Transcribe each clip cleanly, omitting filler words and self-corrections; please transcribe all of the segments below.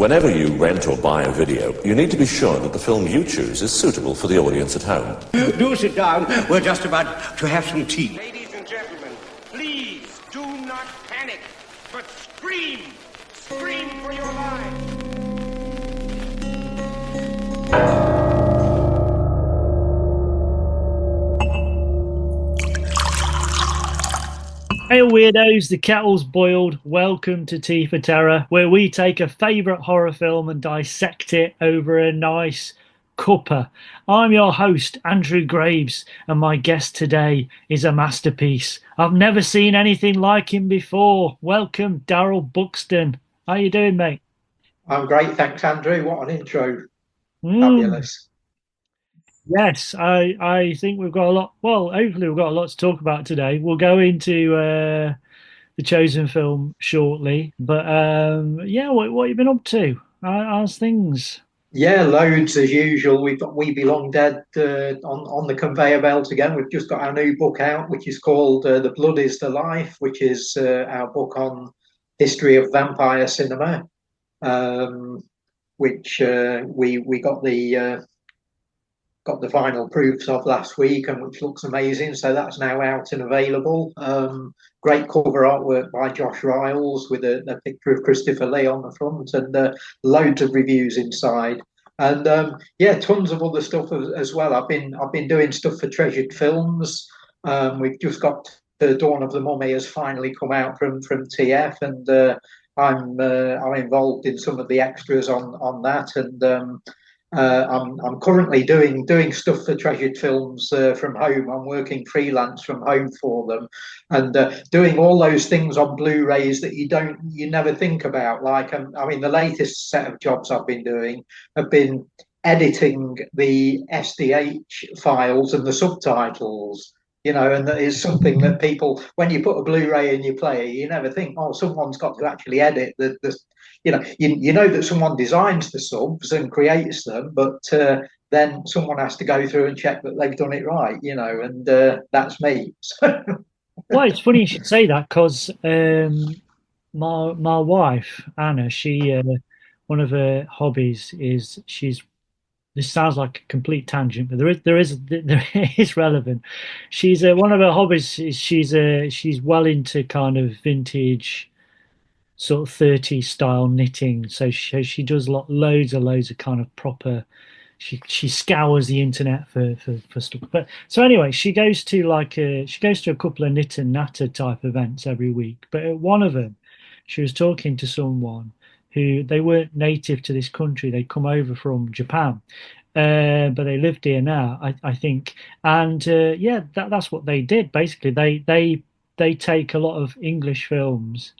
Whenever you rent or buy a video, you need to be sure that the film you choose is suitable for the audience at home. Do sit down. We're just about to have some tea. Ladies and gentlemen, please do not panic, but scream. Scream for your lives. Hey weirdos, the kettle's boiled. Welcome to Tea for Terror, where we take a favourite horror film and dissect it over a nice cuppa. I'm your host, Andrew Graves, and my guest today is a masterpiece. I've never seen anything like him before. Welcome, Darrell Buxton. How you doing, mate? I'm great, thanks, Andrew. What an intro. Fabulous. Yes, I think we've got a lot. Well, hopefully we've got a lot to talk about today. We'll go into the chosen film shortly, but yeah, what you been up to? How's things? Yeah, loads as usual. We've got We Belong Dead on the conveyor belt again. We've just got our new book out, which is called The Blood is the Life, which is our book on history of vampire cinema, which we got the final proofs of last week, and which looks amazing. So that's now out and available. Great cover artwork by Josh Riles with a picture of Christopher Lee on the front, and loads of reviews inside. And yeah, tons of other stuff as well. I've been doing stuff for Treasured Films. We've just got The Dawn of the Mummy has finally come out from TF, and I'm involved in some of the extras on that, and I'm currently doing stuff for Treasured Films from home. I'm working freelance from home for them, and doing all those things on Blu-rays that you never think about. Like, I mean, the latest set of jobs I've been doing have been editing the SDH files and the subtitles. You know, and that is something that people, when you put a Blu-ray in your player, you never think, oh, someone's got to actually edit the you know that someone designs the subs and creates them, but then someone has to go through and check that they've done it right, you know, and that's me. Well, it's funny you should say that, because my wife Anna, she one of her hobbies is this sounds like a complete tangent, but there is relevant. She's one of her hobbies is she's well into kind of vintage sort of 30s style knitting. So she does loads of kind of proper. She scours the internet for stuff. But so anyway, she goes to a couple of knit and natter type events every week. But at one of them, she was talking to someone who, they weren't native to this country. They'd come over from Japan, but they lived here now, I think. And yeah, that's what they did. Basically, they take a lot of English films,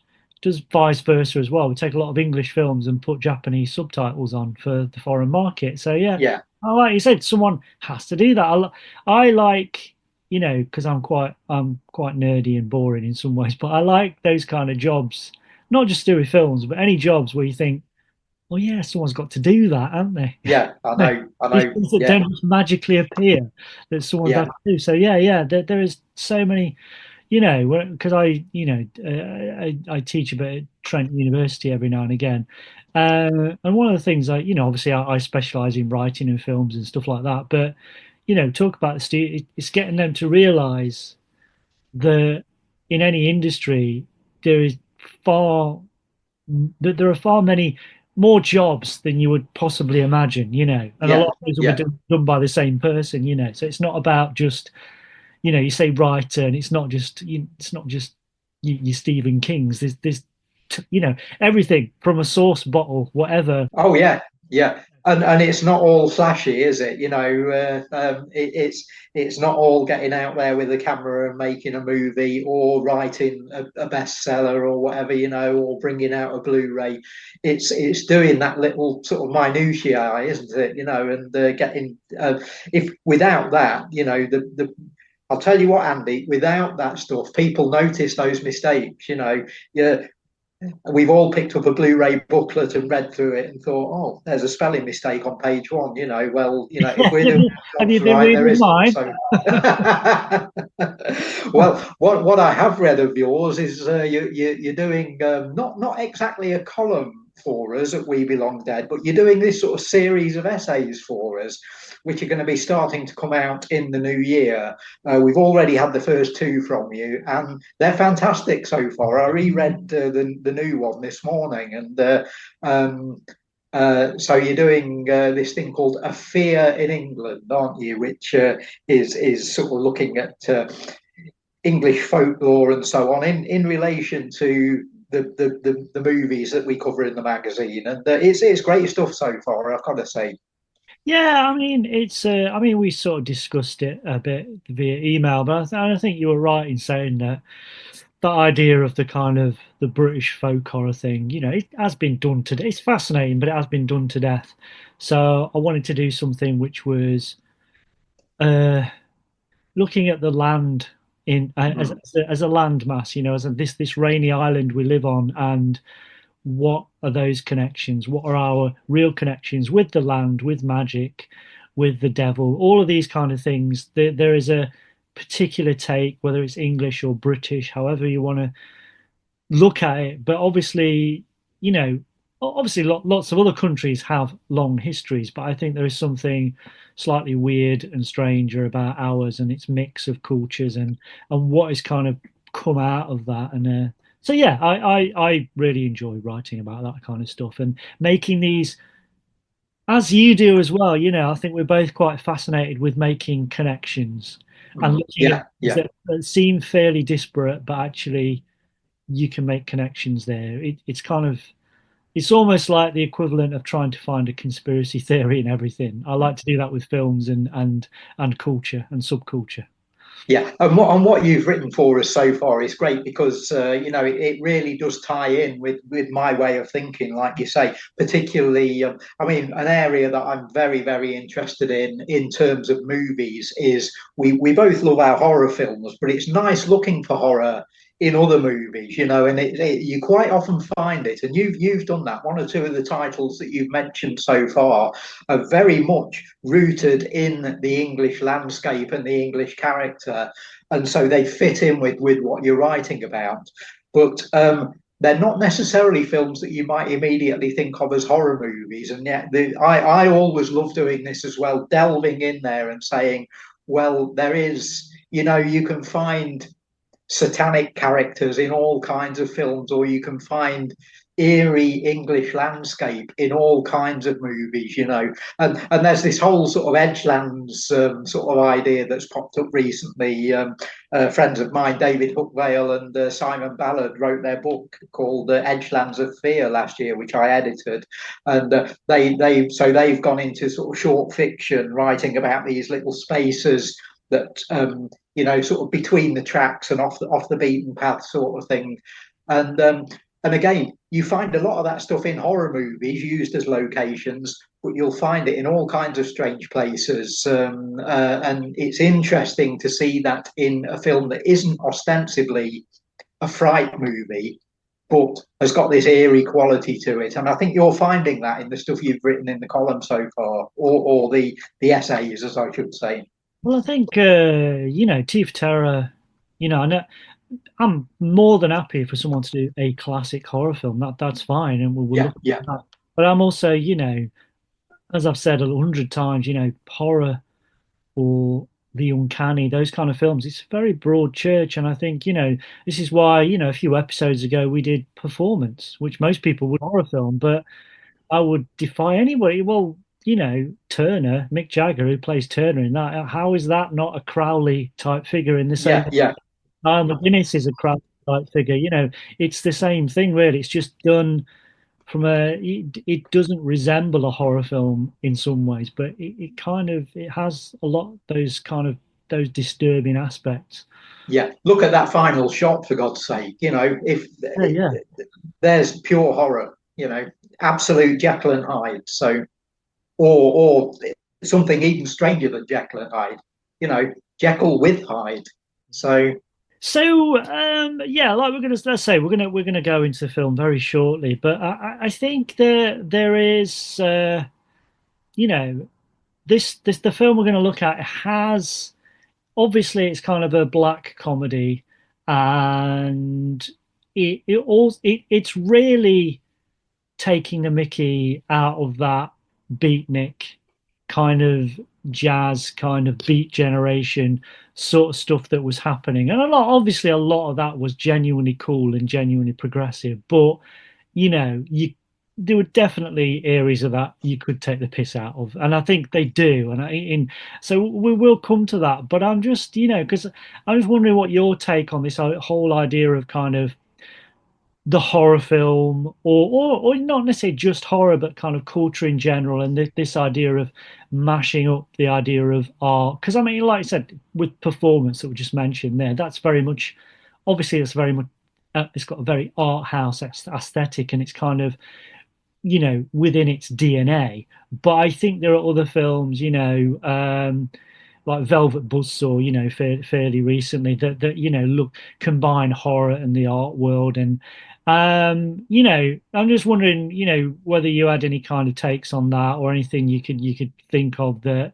does vice versa as well. We take a lot of English films and put Japanese subtitles on for the foreign market. So yeah. Like you said, someone has to do that. I like, you know, because I'm quite nerdy and boring in some ways, but I like those kind of jobs, not just to do with films, but any jobs where you think, well, yeah, someone's got to do that, haven't they? Yeah, I know. Things that don't just magically appear, that someone's got to do. So yeah, there is so many. You know, because I teach a bit at Trent University every now and again, and one of the things obviously I specialise in writing and films and stuff like that. But talk about the student, it's getting them to realise that in any industry there are far many more jobs than you would possibly imagine. And a lot of those will be done by the same person. So it's not about just. You say writer, and it's not just your Stephen King's. There's everything from a sauce bottle, whatever. Oh yeah, and it's not all flashy, is it? It's not all getting out there with a camera and making a movie, or writing a bestseller, or whatever, or bringing out a Blu-ray. It's doing that little sort of minutiae, isn't it? And getting if without that, I'll tell you what, Andy, without that stuff, people notice those mistakes. We've all picked up a Blu-ray booklet and read through it and thought, oh, there's a spelling mistake on page 1. If we're doing right, there isn't. So. Well, what I have read of yours is you're doing not exactly a column for us at We Belong Dead, but you're doing this sort of series of essays for us, which are going to be starting to come out in the new year. We've already had the first two from you, and they're fantastic so far. I reread the new one this morning, and so you're doing this thing called A Fear in England, aren't you? Which is sort of looking at English folklore and so on in relation to the movies that we cover in the magazine, and it's great stuff so far, I've got to say. Yeah, I mean, it's. I mean, we sort of discussed it a bit via email, but I think you were right in saying that that idea of the kind of the British folk horror thing, it has been done to. It's fascinating, but it has been done to death. So I wanted to do something which was uh, looking at the land in as a land mass, as this rainy island we live on, and what are those connections? What are our real connections with the land, with magic, with the devil? All of these kind of things. There is a particular take, whether it's English or British, however you want to look at it. But obviously, obviously lots of other countries have long histories, but I think there is something slightly weird and stranger about ours and its mix of cultures and what has kind of come out of that. And so yeah, I really enjoy writing about that kind of stuff and making these, as you do as well. I think we're both quite fascinated with making connections and looking at Yeah, things yeah. that seem fairly disparate, but actually you can make connections there. It's kind of, it's almost like the equivalent of trying to find a conspiracy theory in everything. I like to do that with films and culture and subculture. Yeah, and what you've written for us so far is great because it really does tie in with my way of thinking, like you say. Particularly, I mean, an area that I'm very very interested in terms of movies is we both love our horror films, but it's nice looking for horror in other movies, and you quite often find it, and you've done that. One or two of the titles that you've mentioned so far are very much rooted in the English landscape and the English character, and so they fit in with what you're writing about. But they're not necessarily films that you might immediately think of as horror movies, and yet I always love doing this as well, delving in there and saying, well, there is, you can find satanic characters in all kinds of films, or you can find eerie English landscape in all kinds of movies, and there's this whole sort of edgelands sort of idea that's popped up recently. Friends of mine, David Hookvale and Simon Ballard, wrote their book called Edgelands of Fear last year, which I edited, and they've gone into sort of short fiction, writing about these little spaces that sort of between the tracks and off the beaten path sort of thing. And again, you find a lot of that stuff in horror movies used as locations, but you'll find it in all kinds of strange places. And it's interesting to see that in a film that isn't ostensibly a fright movie, but has got this eerie quality to it. And I think you're finding that in the stuff you've written in the column so far, or the essays, as I should say. Well, I think Teeth Terror. I know I'm more than happy for someone to do a classic horror film. That's fine, and we'll Yeah, look yeah, at that. But I'm also, as I've said 100 times, horror or the uncanny, those kind of films, it's a very broad church. And I think, this is why, a few episodes ago we did Performance, which most people would horror film, but I would defy anybody. Well, Turner, Mick Jagger, who plays Turner in that, how is that not a Crowley type figure in the same yeah, yeah. Niall McGuinness is a Crowley type figure. It's the same thing, really. It's just done from it doesn't resemble a horror film in some ways, but it kind of, it has a lot of those kind of, those disturbing aspects. Yeah, look at that final shot, for God's sake. If Yeah, yeah. there's pure horror, absolute Jekyll and Hyde. So, or something even stranger than Jekyll and Hyde, Jekyll with Hyde. So, Yeah, like let's say we're gonna go into the film very shortly, but I think there is this the film we're gonna look at has, obviously it's kind of a black comedy, and it's really taking the mickey out of that beatnik kind of jazz kind of beat generation sort of stuff that was happening. And obviously a lot of that was genuinely cool and genuinely progressive, but you there were definitely areas of that you could take the piss out of, and I think they do. So we will come to that, but I'm just, because I'm just wondering what your take on this whole idea of kind of the horror film, or not necessarily just horror, but kind of culture in general, and this idea of mashing up the idea of art. Because I mean, like I said, with performance that we just mentioned there, that's very much, obviously, it's very much, it's got a very art house aesthetic, and it's kind of, within its DNA. But I think there are other films, like Velvet Buzzsaw, fairly recently that look combine horror and the art world. And I'm just wondering, whether you had any kind of takes on that or anything you could think of that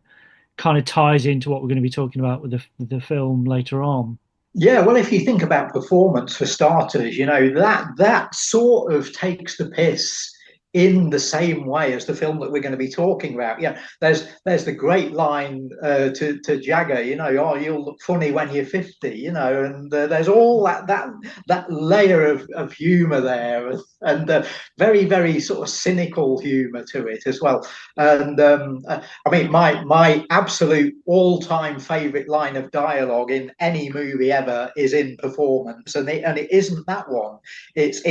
kind of ties into what we're going to be talking about with the film later on. Yeah, well, if you think about performance for starters, that sort of takes the piss in the same way as the film that we're going to be talking about. Yeah, there's the great line to Jagger, oh, you'll look funny when you're 50, and there's all that layer of humour there, and very very sort of cynical humour to it as well. And I mean, my absolute all-time favourite line of dialogue in any movie ever is in Performance, and it isn't that one. It's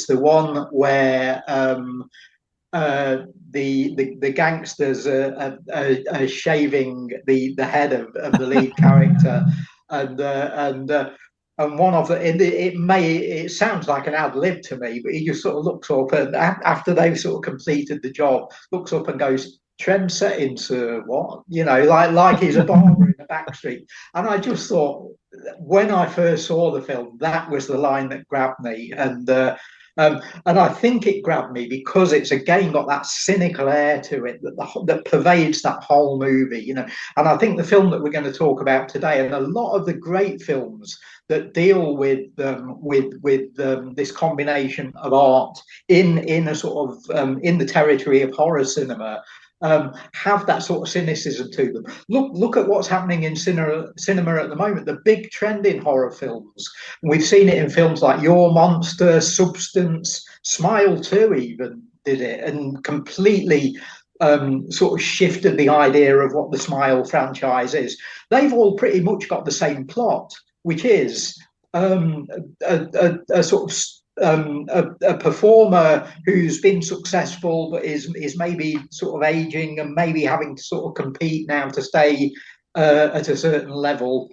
the one where the gangsters are shaving the head of the lead character, and one of it sounds like an ad lib to me, but he just sort of looks up, and after they've sort of completed the job, looks up and goes, "Trend setting, sir, what?" Like he's a barber in the backstreet. And I just thought, when I first saw the film, that was the line that grabbed me. And I think it grabbed me because it's again got that cynical air to it that pervades that whole movie, And I think the film that we're going to talk about today, and a lot of the great films that deal with this combination of art in a sort of in the territory of horror cinema, have that sort of cynicism to them. Look at what's happening in cinema at the moment. The big trend in horror films. We've seen it in films like Your Monster, Substance, Smile 2 even did it, and completely sort of shifted the idea of what the Smile franchise is. They've all pretty much got the same plot, which is a sort of a performer who's been successful but is maybe sort of aging and maybe having to sort of compete now to stay at a certain level,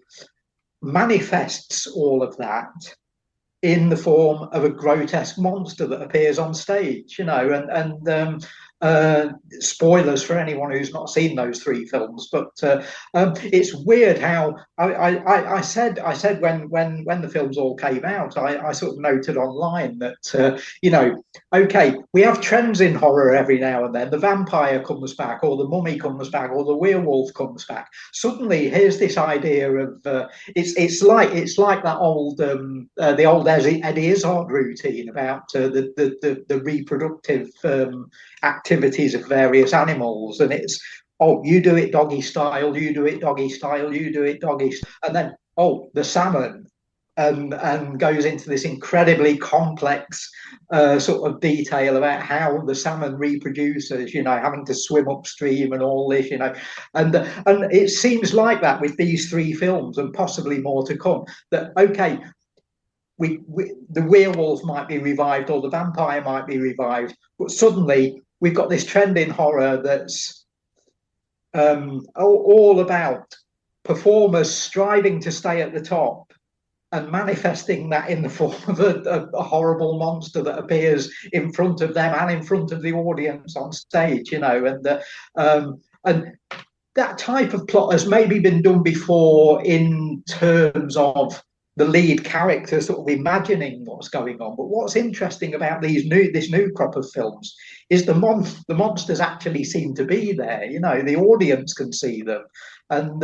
manifests all of that in the form of a grotesque monster that appears on stage, and spoilers for anyone who's not seen those three films, but it's weird how I said when the films all came out, I sort of noted online that okay, we have trends in horror every now and then. The vampire comes back, or the mummy comes back, or the werewolf comes back. Suddenly, here's this idea of it's like that old the old Eddie Izzard routine about the reproductive activities of various animals, and it's, oh, you do it doggy style, you do it doggy style, you do it doggy, and then, oh, the salmon, and goes into this incredibly complex sort of detail about how the salmon reproduces, having to swim upstream and all this, and it seems like that with these three films, and possibly more to come, that okay, the werewolf might be revived or the vampire might be revived, but suddenly we've got this trend in horror that's all about performers striving to stay at the top and manifesting that in the form of a horrible monster that appears in front of them and in front of the audience on stage, and that type of plot has maybe been done before in terms of the lead character sort of imagining what's going on. But what's interesting about this new crop of films is the monsters actually seem to be there. The audience can see them, and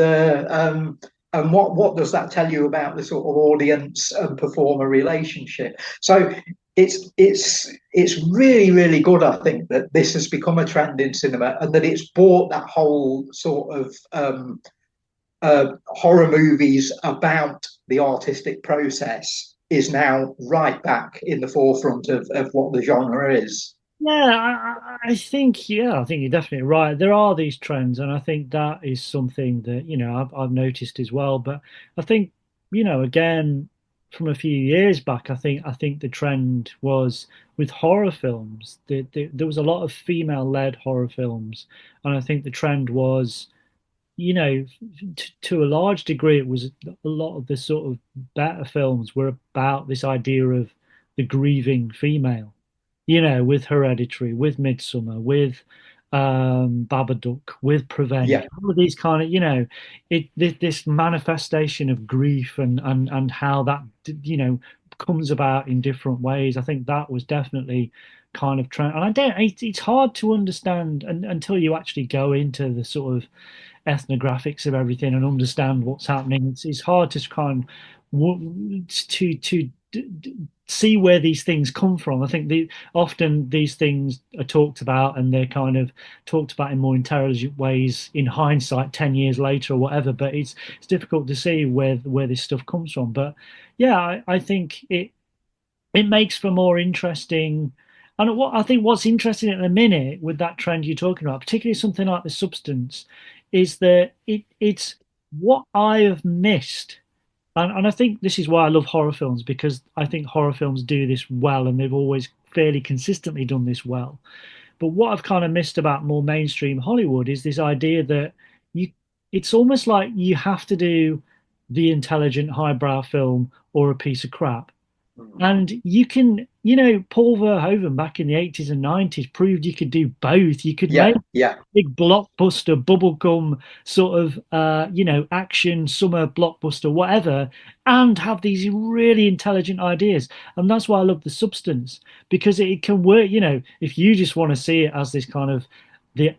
what does that tell you about the sort of audience and performer relationship? So it's really really good. I think that this has become a trend in cinema, and that it's brought that whole sort of horror movies about the artistic process is now right back in the forefront of what the genre is. Yeah, I think I think you're definitely right. There are these trends, and I think that is something that I've noticed as well. But I think again from a few years back, I think the trend was with horror films. There was a lot of female-led horror films, and I think the trend was to a large degree, it was a lot of the sort of better films were about this idea of the grieving female, with Hereditary, with Midsummer, with Babadook, with Prevenge, Yeah, all of these kind of, this manifestation of grief and how that, comes about in different ways. I think that was definitely kind of trend. And it's hard to understand until you actually go into the sort of ethnographics of everything and understand what's happening. It's hard to kind of see where these things come from. I think often these things are talked about and they're kind of talked about in more intelligent ways in hindsight, 10 years later or whatever. But it's difficult to see where this stuff comes from. But yeah, I think it makes for more interesting. And what I think what's interesting at the minute with that trend you're talking about, particularly something like The Substance, is that it's what I have missed. And I think this is why I love horror films, because I think horror films do this well, and they've always fairly consistently done this well. But what I've kind of missed about more mainstream Hollywood is this idea that you it's almost like you have to do the intelligent highbrow film or a piece of crap. And you can, Paul Verhoeven back in the 80s and 90s proved you could do both. You could make yeah, yeah, big blockbuster, bubblegum sort of, action, summer blockbuster, whatever, and have these really intelligent ideas. And that's why I love The Substance, because it can work, if you just want to see it as this kind of the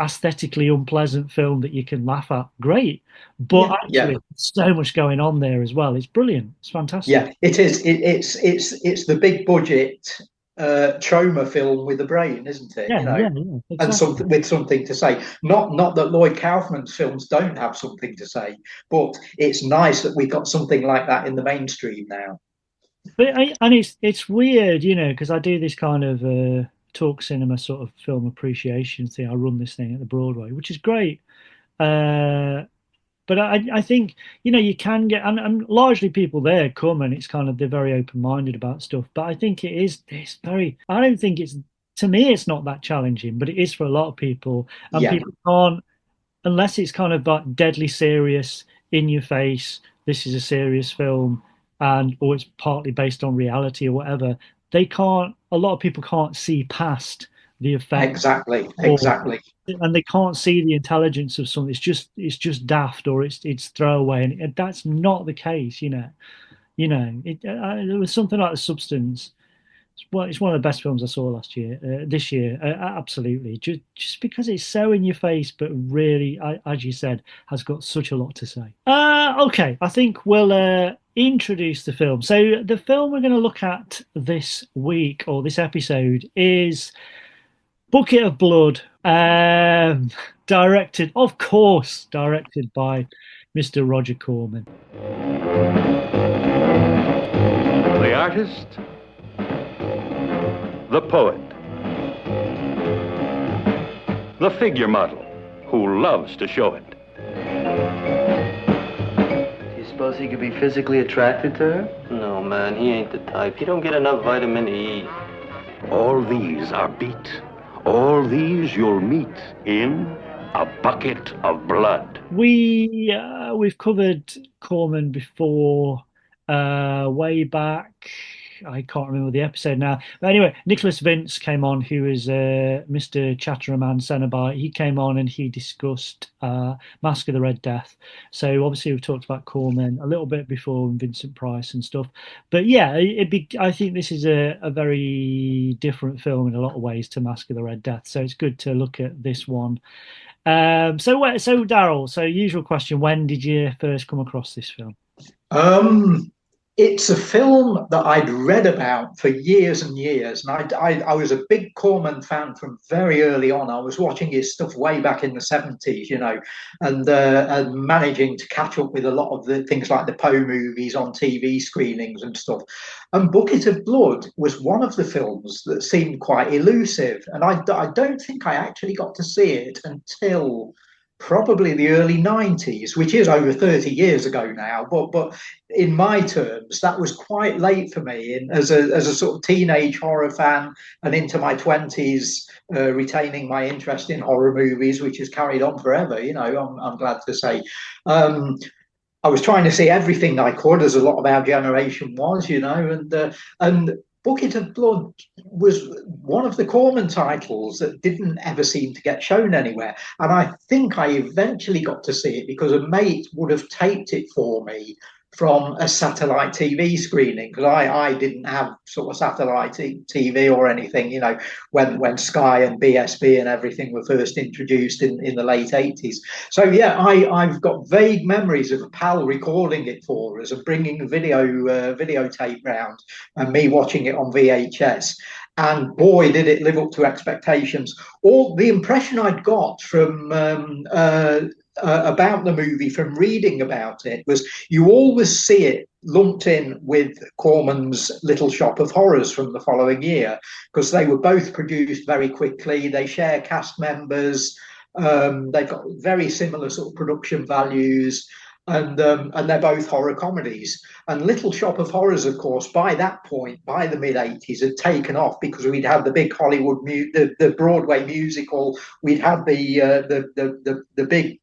aesthetically unpleasant film that you can laugh at, great. But yeah, yeah. actually, so much going on there as well. It's brilliant. It's fantastic. Yeah, it is. It's the big budget trauma film with a brain, isn't it? Yeah, yeah, yeah, And exactly. something with something to say. Not that Lloyd Kaufman's films don't have something to say, but it's nice that we've got something like that in the mainstream now. And it's weird, because I do this kind of talk cinema sort of film appreciation thing. I run this thing at the Broadway, which is great. Uh, but I think you can get and largely people there come and it's kind of they're very open-minded about stuff. But I think it's very. I don't think it's to me it's not that challenging, but it is for a lot of people, and Yeah, people can't unless it's kind of like deadly serious in your face. This is a serious film, and or it's partly based on reality or whatever. They can't. A lot of people can't see past the effect exactly, or exactly. and they can't see the intelligence of something. It's just daft or it's throwaway, and that's not the case. There was something like The Substance. It's one of the best films I saw this year, absolutely. Just because it's so in your face, but really, as you said, has got such a lot to say. Okay, I think we'll introduce the film. So the film we're going to look at this week or this episode is Bucket of Blood, directed, of course, directed by Mr. Roger Corman. The artist, the poet, the figure model who loves to show it. Do you suppose he could be physically attracted to her? No, man, he ain't the type. He don't get enough vitamin E. All these are beat. All these you'll meet in A Bucket of Blood. We've covered Corman before, way back. I can't remember the episode now. But anyway, Nicholas Vince came on, who is Mr. Chatterman Cenobite. He came on and he discussed Mask of the Red Death. So obviously we've talked about Corman a little bit before and Vincent Price and stuff. But yeah, I think this is a very different film in a lot of ways to Mask of the Red Death. So it's good to look at this one. So Darrell, so usual question, when did you first come across this film? It's a film that I'd read about for years and years, and I was a big Corman fan from very early on. I was watching his stuff way back in the 70s, and managing to catch up with a lot of the things like the Poe movies on TV screenings and stuff. And Bucket of Blood was one of the films that seemed quite elusive, and I don't think I actually got to see it until probably the early 90s, which is over 30 years ago now, but in my terms that was quite late for me as a sort of teenage horror fan and into my 20s, retaining my interest in horror movies, which has carried on forever, I'm glad to say. I was trying to see everything I could, as a lot of our generation was, and Bucket of Blood was one of the Corman titles that didn't ever seem to get shown anywhere. And I think I eventually got to see it because a mate would have taped it for me from a satellite TV screening, because I didn't have sort of satellite TV or anything, when Sky and BSB and everything were first introduced in the late 80s. So yeah, I've got vague memories of a pal recording it for us and bringing videotape round and me watching it on VHS. And boy, did it live up to expectations. All the impression I'd got from about the movie from reading about it was you always see it lumped in with Corman's Little Shop of Horrors from the following year, because they were both produced very quickly. They share cast members. They've got very similar sort of production values. And they're both horror comedies. And Little Shop of Horrors, of course, by that point, by the mid 80s, had taken off because we'd had the big Hollywood, the Broadway musical. We'd had the big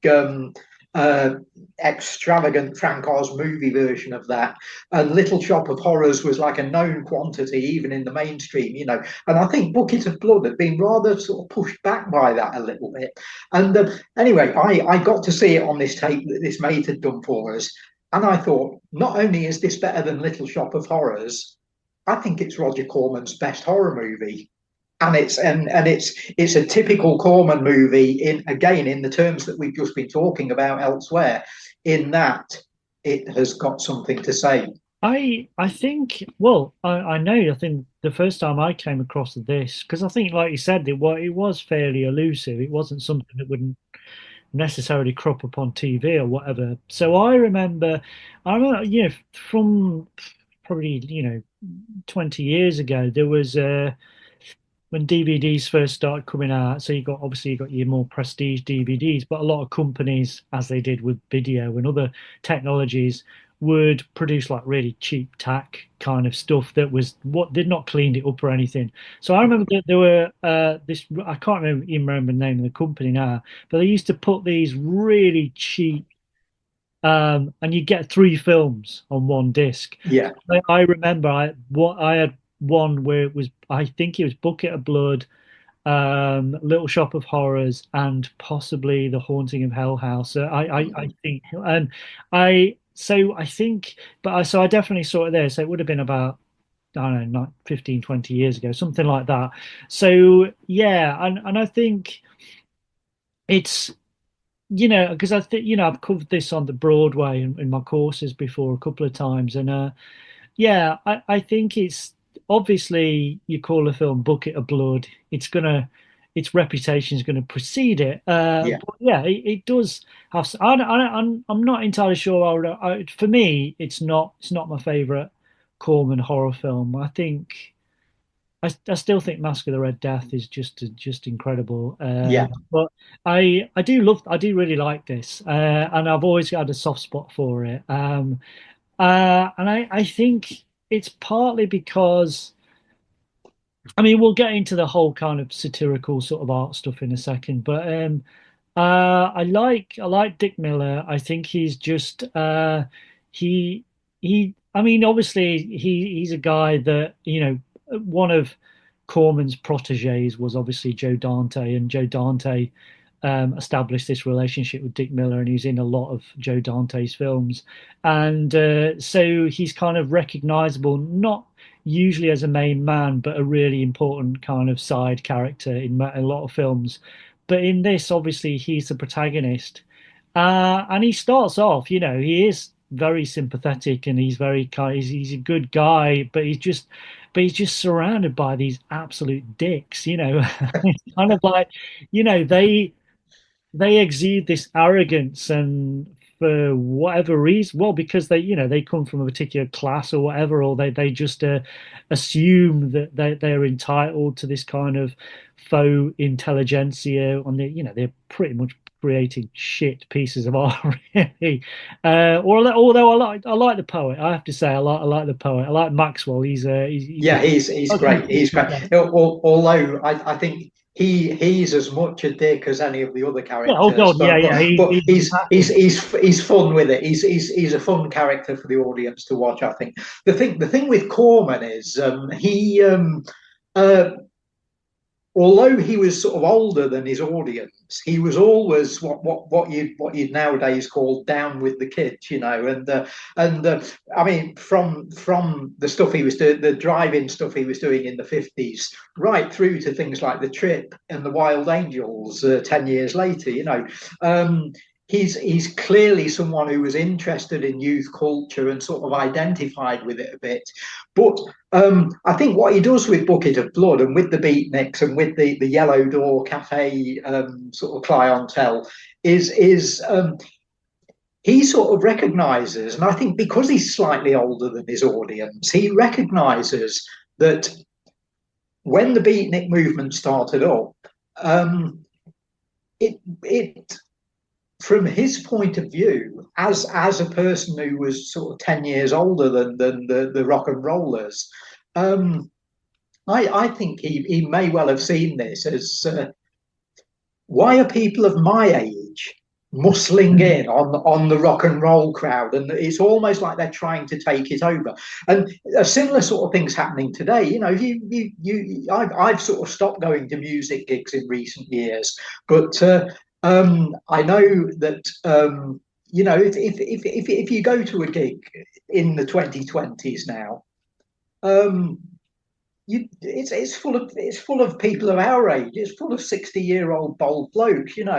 extravagant Frank Oz movie version of that. And Little Shop of Horrors was like a known quantity, even in the mainstream, And I think Bucket of Blood had been rather sort of pushed back by that a little bit. And anyway, I got to see it on this tape that this mate had done for us. And I thought, not only is this better than Little Shop of Horrors, I think it's Roger Corman's best horror movie. And it's a typical Corman movie in the terms that we've just been talking about elsewhere, in that it has got something to say. I think, well, I know, I think the first time I came across this, because I think, like you said, it was fairly elusive. It wasn't something that wouldn't necessarily crop up on TV or whatever. So I remember, from probably, 20 years ago, there was when DVDs first started coming out. So you got your more prestige DVDs, but a lot of companies, as they did with video and other technologies, would produce like really cheap tack kind of stuff that was what did not cleaned it up or anything. So I remember that there were this, I can't even remember the name of the company now, but they used to put these really cheap, and you get 3 films on one disc. Yeah, I remember I had one where it was, I think it was Bucket of Blood, Little Shop of Horrors, and possibly The Haunting of Hell House. I think, and I think, so I definitely saw it there. So it would have been about, I don't know, not 15, 20 years ago, something like that. So yeah, and I think it's, because I think, I've covered this on the Broadway in my courses before a couple of times, and yeah, I think it's obviously, you call a film Bucket of Blood, its reputation is gonna precede it. yeah. But yeah, it does have. I'm not entirely sure. For me, it's not my favorite Corman horror film. I think. I still think Mask of the Red Death is just incredible. Yeah. But I do really like this, and I've always had a soft spot for it. And I think it's partly because, I mean, we'll get into the whole kind of satirical sort of art stuff in a second, but I like Dick Miller. I think he's just he. I mean, obviously he's a guy that, one of Corman's proteges was obviously Joe Dante, and Joe Dante established this relationship with Dick Miller, and he's in a lot of Joe Dante's films, and so he's kind of recognizable, not usually as a main man, but a really important kind of side character in a lot of films. But in this, obviously, he's the protagonist, and he starts off, he is very sympathetic, and he's very kind. He's a good guy, but he's just surrounded by these absolute dicks. It's kind of like, they exude this arrogance, and for whatever reason, well, because they come from a particular class or whatever, or they just assume that they're entitled to this kind of faux intelligentsia, and they're pretty much creating shit pieces of art, really. Although I like the poet, I have to say, I like the poet. I like Maxwell. Yeah, he's great. He's great. Although I think he's as much a dick as any of the other Yeah, oh characters, God, yeah, yeah. but He's he's fun with it. He's a fun character for the audience to watch. I think the thing with Corman is he uh, although he was sort of older than his audience, he was always what you'd nowadays call down with the kids, and I mean from the stuff he was doing, the drive-in stuff he was doing in the 50s, right through to things like The Trip and The Wild Angels 10 years later, he's clearly someone who was interested in youth culture and sort of identified with it a bit. But I think what he does with Bucket of Blood and with the Beatniks and with the Yellow Door Cafe sort of clientele is he sort of recognises, and I think because he's slightly older than his audience, he recognises that when the Beatnik movement started up, it from his point of view, as a person who was sort of 10 years older than the rock and rollers, I think he may well have seen this as why are people of my age muscling in on the rock and roll crowd, and it's almost like they're trying to take it over. And a similar sort of thing's happening today. I've sort of stopped going to music gigs in recent years, but I know that if you go to a gig in the 2020s now, it's full of people of our age. It's full of 60-year-old bold blokes, and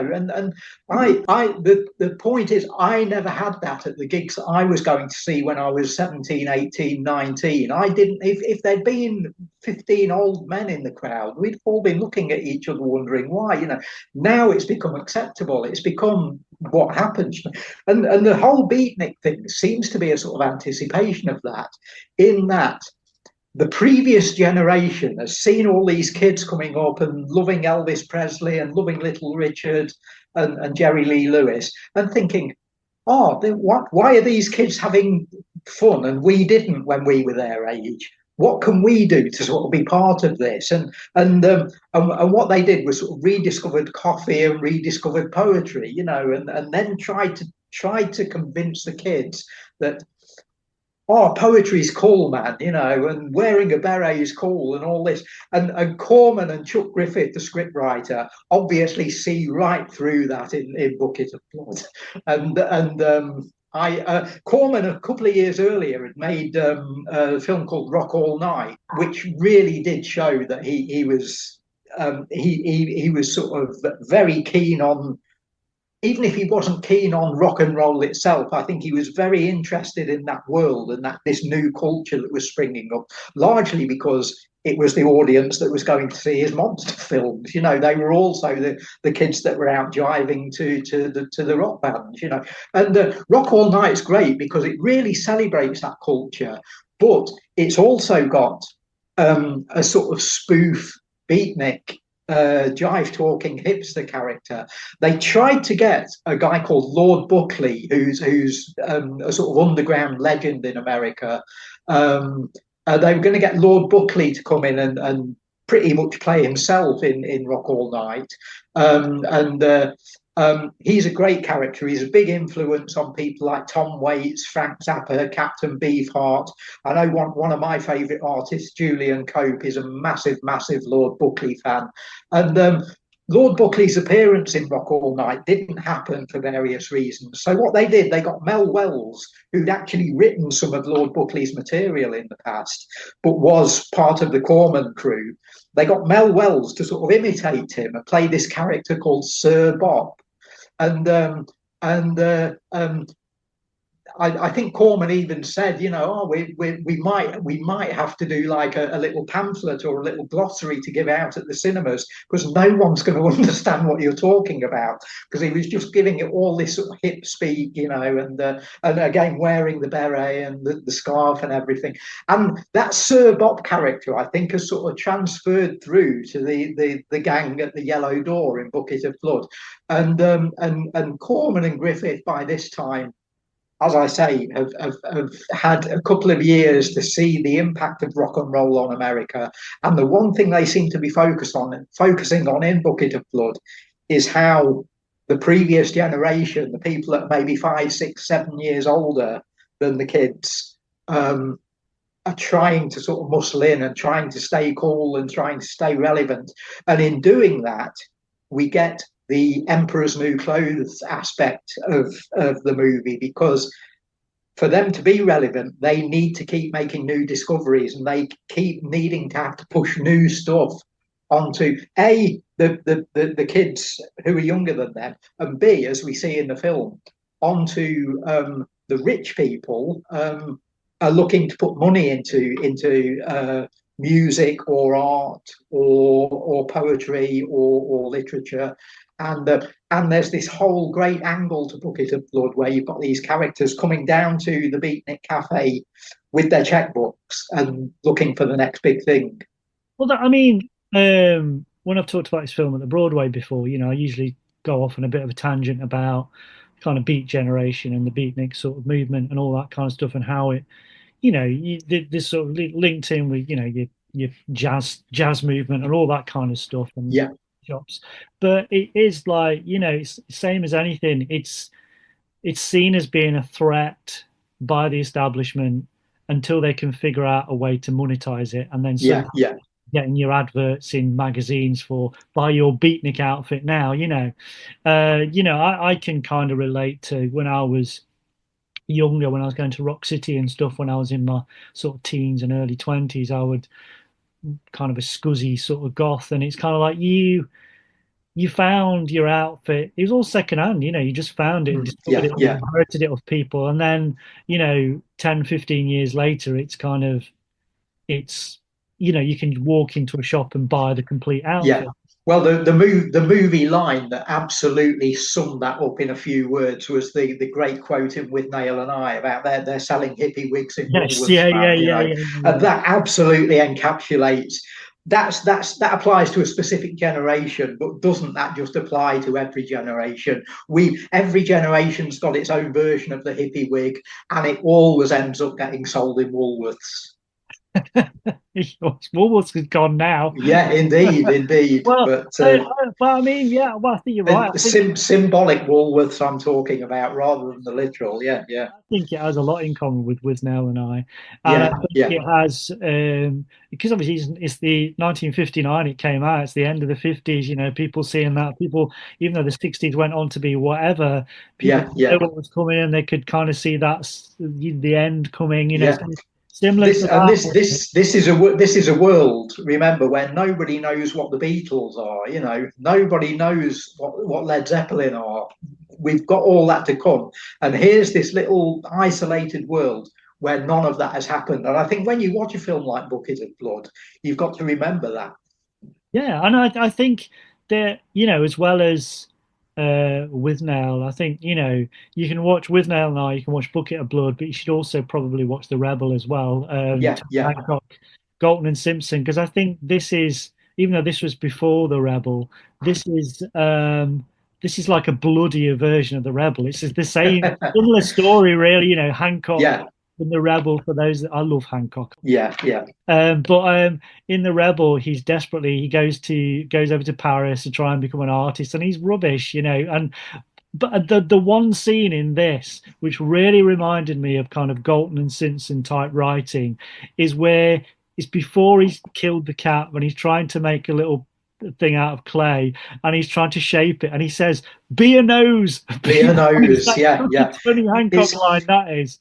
the point is, I never had that at the gigs that I was going to see when I was 17, 18, 19. I didn't. If there'd been 15 old men in the crowd, we'd all been looking at each other wondering why. Now it's become acceptable. It's become what happens, and the whole Beatnik thing seems to be a sort of anticipation of that, in that the previous generation has seen all these kids coming up and loving Elvis Presley and loving Little Richard and Jerry Lee Lewis, and thinking, why are these kids having fun and we didn't when we were their age? What can we do to sort of be part of this? And what they did was sort of rediscovered coffee and rediscovered poetry, and then tried to convince the kids that, poetry's cool, man, and wearing a beret is cool and all this. And Corman and Chuck Griffith, the scriptwriter, obviously see right through that in Bucket of Blood. Corman, a couple of years earlier, had made a film called Rock All Night, which really did show that he was sort of very keen on, even if he wasn't keen on rock and roll itself, I think he was very interested in that world and this new culture that was springing up, largely because it was the audience that was going to see his monster films. They were also the kids that were out jiving to the rock bands. And Rock All Night is great because it really celebrates that culture, but it's also got a sort of spoof Beatnik jive talking hipster character. They tried to get a guy called Lord Buckley, who's a sort of underground legend in America. They were going to get Lord Buckley to come in and pretty much play himself in Rock All Night. He's a great character. He's a big influence on people like Tom Waits, Frank Zappa, Captain Beefheart. I know one of my favourite artists, Julian Cope, is a massive Lord Buckley fan. And Lord Buckley's appearance in Rock All Night didn't happen for various reasons. So what they did, they got Mel Wells, who'd actually written some of Lord Buckley's material in the past, but was part of the Corman crew. They got Mel Wells to sort of imitate him and play this character called Sir Bob. And I think Corman even said, oh, we might have to do like a little pamphlet or a little glossary to give out at the cinemas, because no one's going to understand what you're talking about, because he was just giving it all this sort of hip speak, and again wearing the beret and the scarf and everything. And that Sir Bob character, I think, has sort of transferred through to the gang at the Yellow Door in Bucket of Blood, and Corman and Griffith by this time, as I say, have had a couple of years to see the impact of rock and roll on America. And the one thing they seem to be focusing on in Bucket of Blood is how the previous generation, the people that may be 5, 6, 7 years older than the kids, are trying to sort of muscle in and trying to stay cool and trying to stay relevant. And in doing that, we get the Emperor's New Clothes aspect of the movie, because for them to be relevant, they need to keep making new discoveries, and they keep needing to have to push new stuff onto the kids who are younger than them, and B, as we see in the film, onto the rich people are looking to put money into music or art or poetry or literature. And there's this whole great angle to Bucket of Blood where you've got these characters coming down to the Beatnik Cafe with their checkbooks and looking for the next big thing. Well, I mean, when I've talked about this film at the Broadway before, I usually go off on a bit of a tangent about kind of Beat Generation and the Beatnik sort of movement and all that kind of stuff, and how it, this sort of linked in with, your jazz movement and all that kind of stuff. And yeah. Shops, but it is like, it's the same as anything. It's seen as being a threat by the establishment until they can figure out a way to monetize it, and then getting your adverts in magazines for buy your Beatnik outfit now. I can kind of relate to when I was younger, when I was going to Rock City and stuff, when I was in my sort of teens and early 20s. I would kind of a scuzzy sort of goth, and it's kind of like you found your outfit. It was all secondhand, you just found it and inherited it off people, and then 10, 15 years later it's kind of, you can walk into a shop and buy the complete outfit. Well, the movie line that absolutely summed that up in a few words was the great quote in With Nail and I about they're selling hippie wigs in Woolworths, and that absolutely encapsulates. That applies to a specific generation, but doesn't that just apply to every generation? Every generation's got its own version of the hippie wig, and it always ends up getting sold in Woolworths. Woolworths is gone now. Yeah, indeed. Well, I mean, I think you're right. Symbolic Woolworths I'm talking about, rather than the literal. Yeah. I think it has a lot in common with Wisnell and I. I think it has, because obviously it's the 1959 it came out. It's the end of the 50s. People seeing that. People, even though the 60s went on to be whatever, people knew what was coming, and they could kind of see that's the end coming. Similar this is a world, remember, where nobody knows what the Beatles are. Nobody knows what Led Zeppelin are. We've got all that to come, and here's this little isolated world where none of that has happened. And I think when you watch a film like Bucket of Blood, you've got to remember that. Yeah, and I think that as well as Withnail, I think you can watch Withnail now, you can watch Bucket of Blood, but you should also probably watch The Rebel as well. Hancock, Galton and Simpson, because I think this is, even though this was before The Rebel, this is like a bloodier version of The Rebel. It's the same similar story, really. Hancock in The Rebel, for those that I love Hancock. But in The Rebel, he goes over to Paris to try and become an artist, and he's rubbish, But the one scene in this which really reminded me of kind of Galton and Simpson type writing is where it's before he's killed the cat, when he's trying to make a little thing out of clay and he's trying to shape it, and he says, "Be a nose, be a nose." Funny Hancock line that is.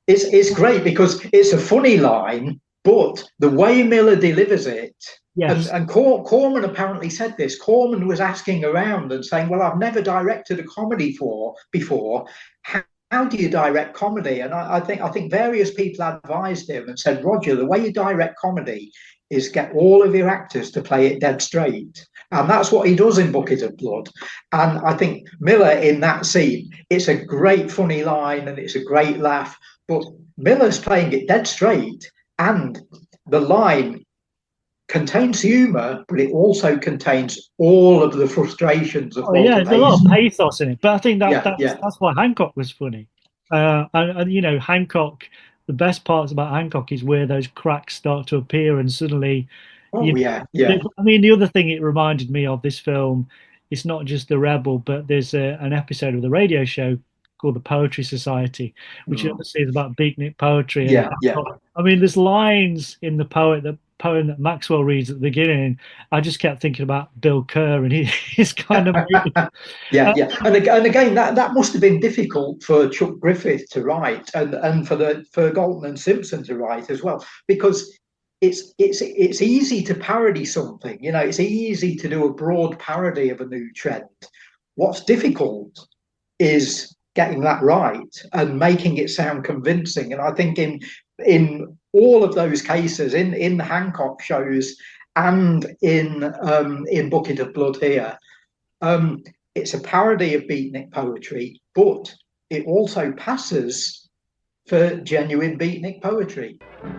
It's great because it's a funny line, but the way Miller delivers it. Yes. And Corman apparently said this. Corman was asking around and saying, "Well, I've never directed a comedy before. How how do you direct comedy? And I think various people advised him and said, Roger, the way you direct comedy is get all of your actors to play it dead straight. And that's what he does in Bucket of Blood. And I think Miller in that scene, it's a great funny line and it's a great laugh, but Miller's playing it dead straight. And the line contains humour, but it also contains all of the frustrations of Yeah, Walter there's a lot of Mason. pathos in it, but I think Yeah. that's why Hancock was funny. And you know, Hancock, the best parts about Hancock is where those cracks start to appear, and suddenly, you Oh, yeah, know, yeah. I mean, the other thing it reminded me of this film, it's not just The Rebel, but there's an episode of the radio show called the Poetry Society, which Mm. obviously is about beatnik poetry. And Yeah, yeah. I mean, there's lines in the poem that Maxwell reads at the beginning. I just kept thinking about Bill Kerr and his kind of Yeah, uh, yeah, and again, that must have been difficult for Chuck Griffith to write, and for Galton and Simpson to write as well, because it's easy to parody something. You know, it's easy to do a broad parody of a new trend. What's difficult is getting that right and making it sound convincing. And I think in all of those cases, in the Hancock shows and in Bucket of Blood here. It's a parody of beatnik poetry, but it also passes for genuine beatnik poetry.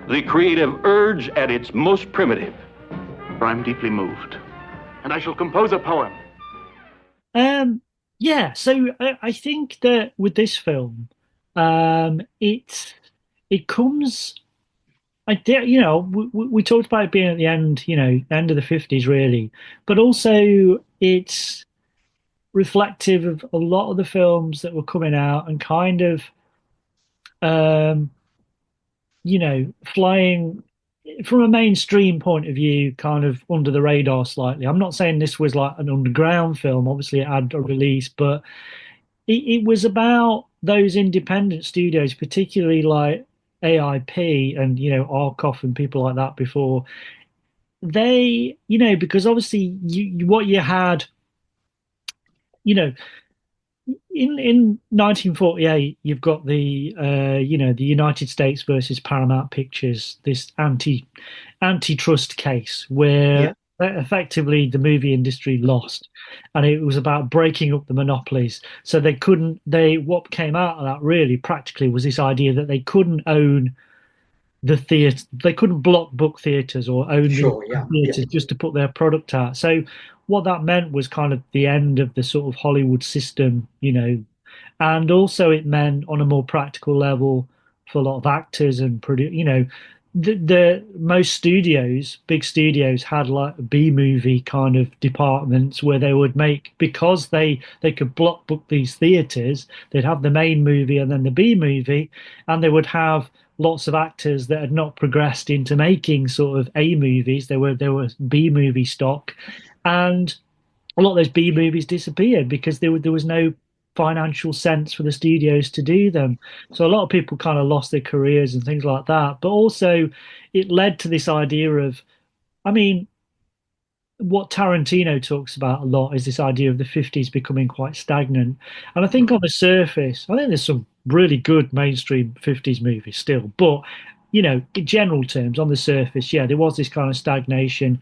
The creative urge at its most primitive. I'm deeply moved, and I shall compose a poem. Yeah, so I think that with this film, it comes. You know, we talked about it being at the end, you know, end of the 50s, really, but also it's reflective of a lot of the films that were coming out and kind of, you know, flying from a mainstream point of view, kind of under the radar slightly. I'm not saying this was like an underground film, obviously it had a release, but it was about those independent studios, particularly like AIP and, you know, Arkoff and people like that before. They, you know, because obviously what you had, you know, in 1948, you've got the you know, the United States versus Paramount Pictures, this antitrust case where effectively the movie industry lost, and it was about breaking up the monopolies. So what came out of that really practically was this idea that they couldn't own the theatre, they couldn't block book theatres or own Sure, the theatres just to put their product out. So what that meant was kind of the end of the sort of Hollywood system, you know, and also it meant on a more practical level for a lot of actors and you know, the most studios, big studios, had like B movie kind of departments where they would make, because they could block book these theaters, they'd have the main movie and then the B movie, and they would have lots of actors that had not progressed into making sort of A movies. There were B movie stock, and a lot of those B movies disappeared because there was no financial sense for the studios to do them. So a lot of people kind of lost their careers and things like that. But also it led to this idea of, I mean, what Tarantino talks about a lot is this idea of the 50s becoming quite stagnant. And I think on the surface, I think there's some really good mainstream 50s movies still. But, you know, in general terms, on the surface, yeah, there was this kind of stagnation,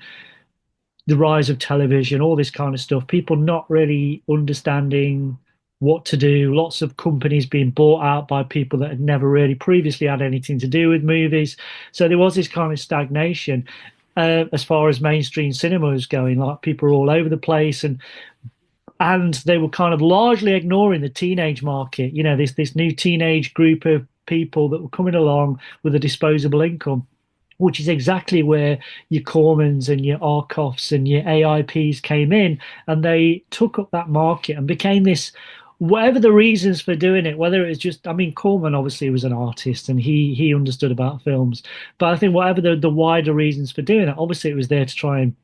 the rise of television, all this kind of stuff, people not really understanding what to do, lots of companies being bought out by people that had never really previously had anything to do with movies. So there was this kind of stagnation as far as mainstream cinema was going. Like people were all over the place, and they were kind of largely ignoring the teenage market. You know, this new teenage group of people that were coming along with a disposable income, which is exactly where your Cormans and your Arkoffs and your AIPs came in, and they took up that market and became this, whatever the reasons for doing it, whether it was just, I mean, Corman obviously was an artist and he understood about films, but I think whatever the wider reasons for doing it, obviously it was there to try and,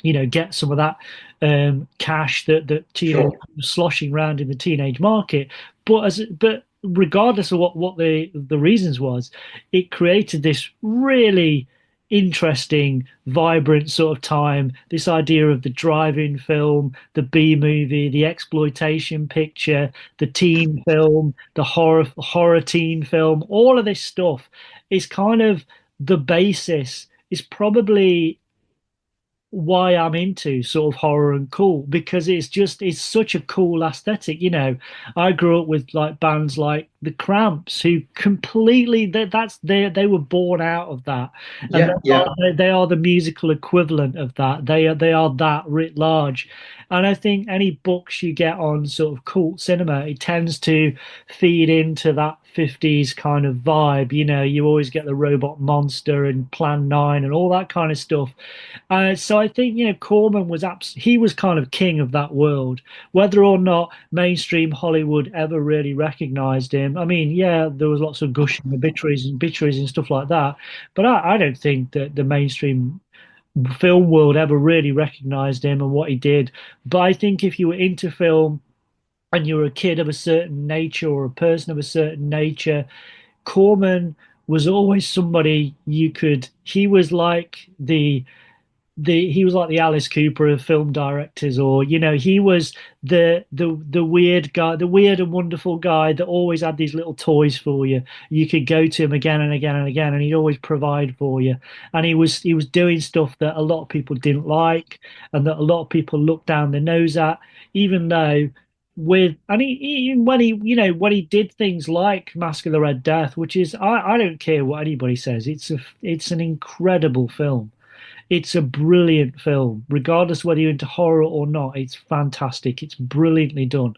you know, get some of that cash that you know, sloshing around in the teenage market. But regardless of what the reasons was, it created this really interesting, vibrant sort of time. This idea of the drive-in film, the B movie, the exploitation picture, the teen film, the horror teen film, all of this stuff is kind of the basis. Is probably why I'm into sort of horror and cool, because it's such a cool aesthetic. I grew up with like bands like the Cramps, who completely they were born out of that, and they are the musical equivalent of that. They are that writ large. And I think any books you get on sort of cult cinema, it tends to feed into that 50s kind of vibe. You always get the Robot Monster and Plan 9 and all that kind of stuff. So I think, Corman he was kind of king of that world. Whether or not mainstream Hollywood ever really recognized him, I mean, yeah, there was lots of gushing obituaries and stuff like that, but I don't think that the mainstream film world ever really recognized him and what he did. But I think if you were into film and you were a kid of a certain nature or a person of a certain nature, Corman was always somebody he was like he was like the Alice Cooper of film directors, or he was the weird guy, the weird and wonderful guy that always had these little toys for you. You could go to him again and again and again, and he'd always provide for you. And he was doing stuff that a lot of people didn't like, and that a lot of people looked down their nose at, even though when he did things like Mask of the Red Death, which is I don't care what anybody says, it's an incredible film. It's a brilliant film, regardless whether you're into horror or not. It's fantastic. It's brilliantly done.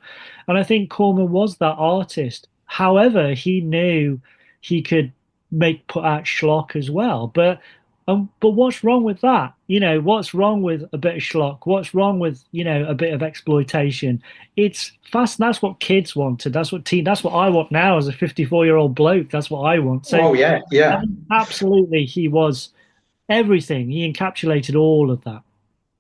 And I think Corman was that artist. However, he knew he could put out schlock as well. But what's wrong with that? What's wrong with a bit of schlock? What's wrong with, a bit of exploitation? It's fast. That's what kids wanted. That's what I want now as a 54-year-old bloke. That's what I want. So, yeah. Absolutely, he was everything. He encapsulated all of that.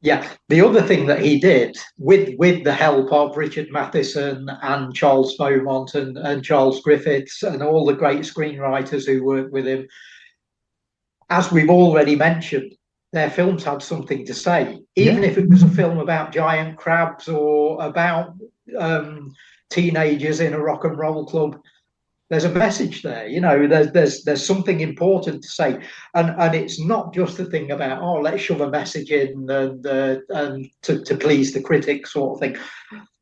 Yeah, the other thing that he did with the help of Richard Matheson and Charles Beaumont and Charles Griffiths and all the great screenwriters who worked with him, as we've already mentioned, their films had something to say. Even if it was a film about giant crabs or about teenagers in a rock and roll club, there's a message there. There's something important to say, and it's not just the thing about let's shove a message in and to please the critics sort of thing.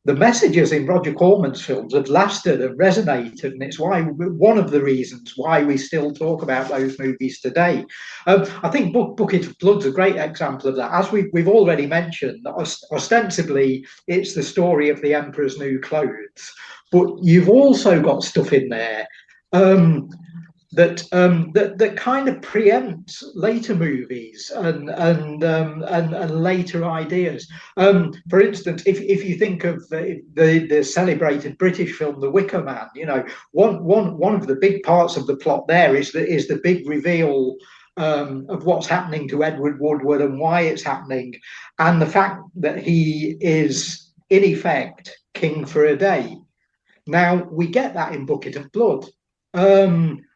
The messages in Roger Corman's films have lasted and resonated, and it's one of the reasons why we still talk about those movies today. I think Bucket of Blood's a great example of that. As we've already mentioned, ostensibly it's the story of the Emperor's New Clothes, but you've also got stuff in there that kind of preempts later movies and later ideas. For instance, if you think of the celebrated British film The Wicker Man, one of the big parts of the plot there is the big reveal of what's happening to Edward Woodward and why it's happening, and the fact that he is in effect king for a day. Now, we get that in Bucket of Blood.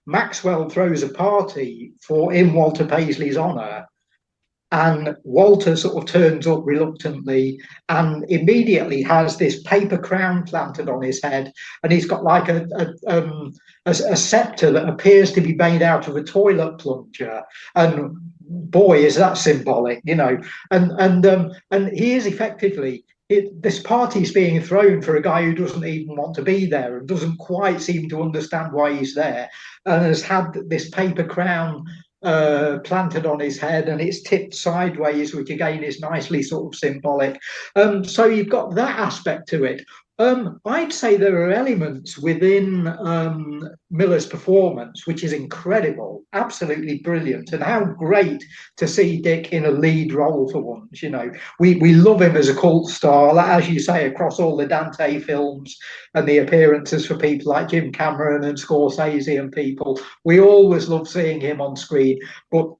Maxwell throws a party in Walter Paisley's honour, and Walter sort of turns up reluctantly and immediately has this paper crown planted on his head, and he's got like a sceptre that appears to be made out of a toilet plunger, and boy, is that symbolic, and he is effectively... this party's being thrown for a guy who doesn't even want to be there and doesn't quite seem to understand why he's there, and has had this paper crown planted on his head, and it's tipped sideways, which again is nicely sort of symbolic. So you've got that aspect to it. I'd say there are elements within Miller's performance which is incredible, absolutely brilliant, and how great to see Dick in a lead role for once. We love him as a cult star, as you say, across all the Dante films and the appearances for people like Jim Cameron and Scorsese and people. We always love seeing him on screen, but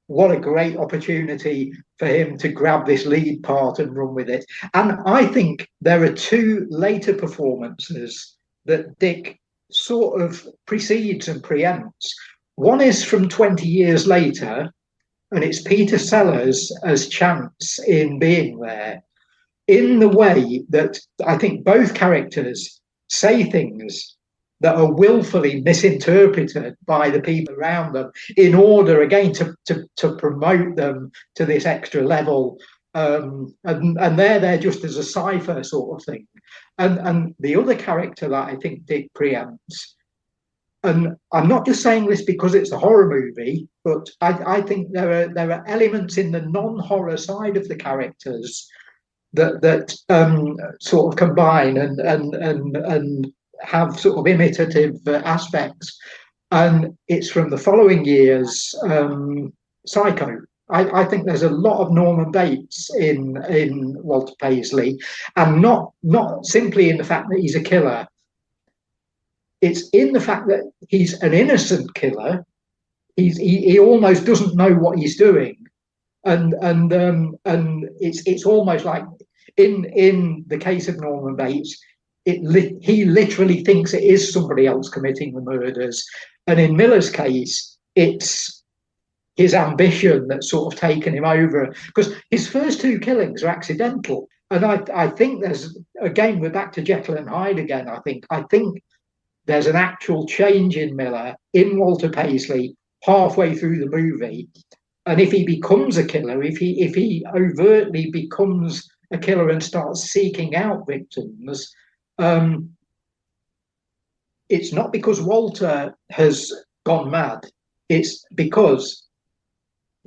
what a great opportunity for him to grab this lead part and run with it. And I think there are two later performances that Dick sort of precedes and preempts. One is from 20 years later, and it's Peter Sellers as Chance in being there, in the way that I think both characters say things that are willfully misinterpreted by the people around them in order, again, to promote them to this extra level. And they're there just as a cipher sort of thing. And the other character that I think Dick preempts, and I'm not just saying this because it's a horror movie, but I think there are elements in the non-horror side of the characters that sort of combine and have sort of imitative aspects. And it's from the following year's Psycho. I think there's a lot of Norman Bates in Walter Paisley, and not simply in the fact that he's a killer. It's in the fact that he's an innocent killer. He almost doesn't know what he's doing, and it's almost like in the case of Norman Bates, he literally thinks it is somebody else committing the murders, and in Miller's case, it's his ambition that's sort of taken him over, because his first two killings are accidental. And I think there's, again, we're back to Jekyll and Hyde again. I think there's an actual change in Miller, in Walter Paisley, halfway through the movie. And if he becomes a killer, if he overtly becomes a killer and starts seeking out victims, it's not because Walter has gone mad. It's because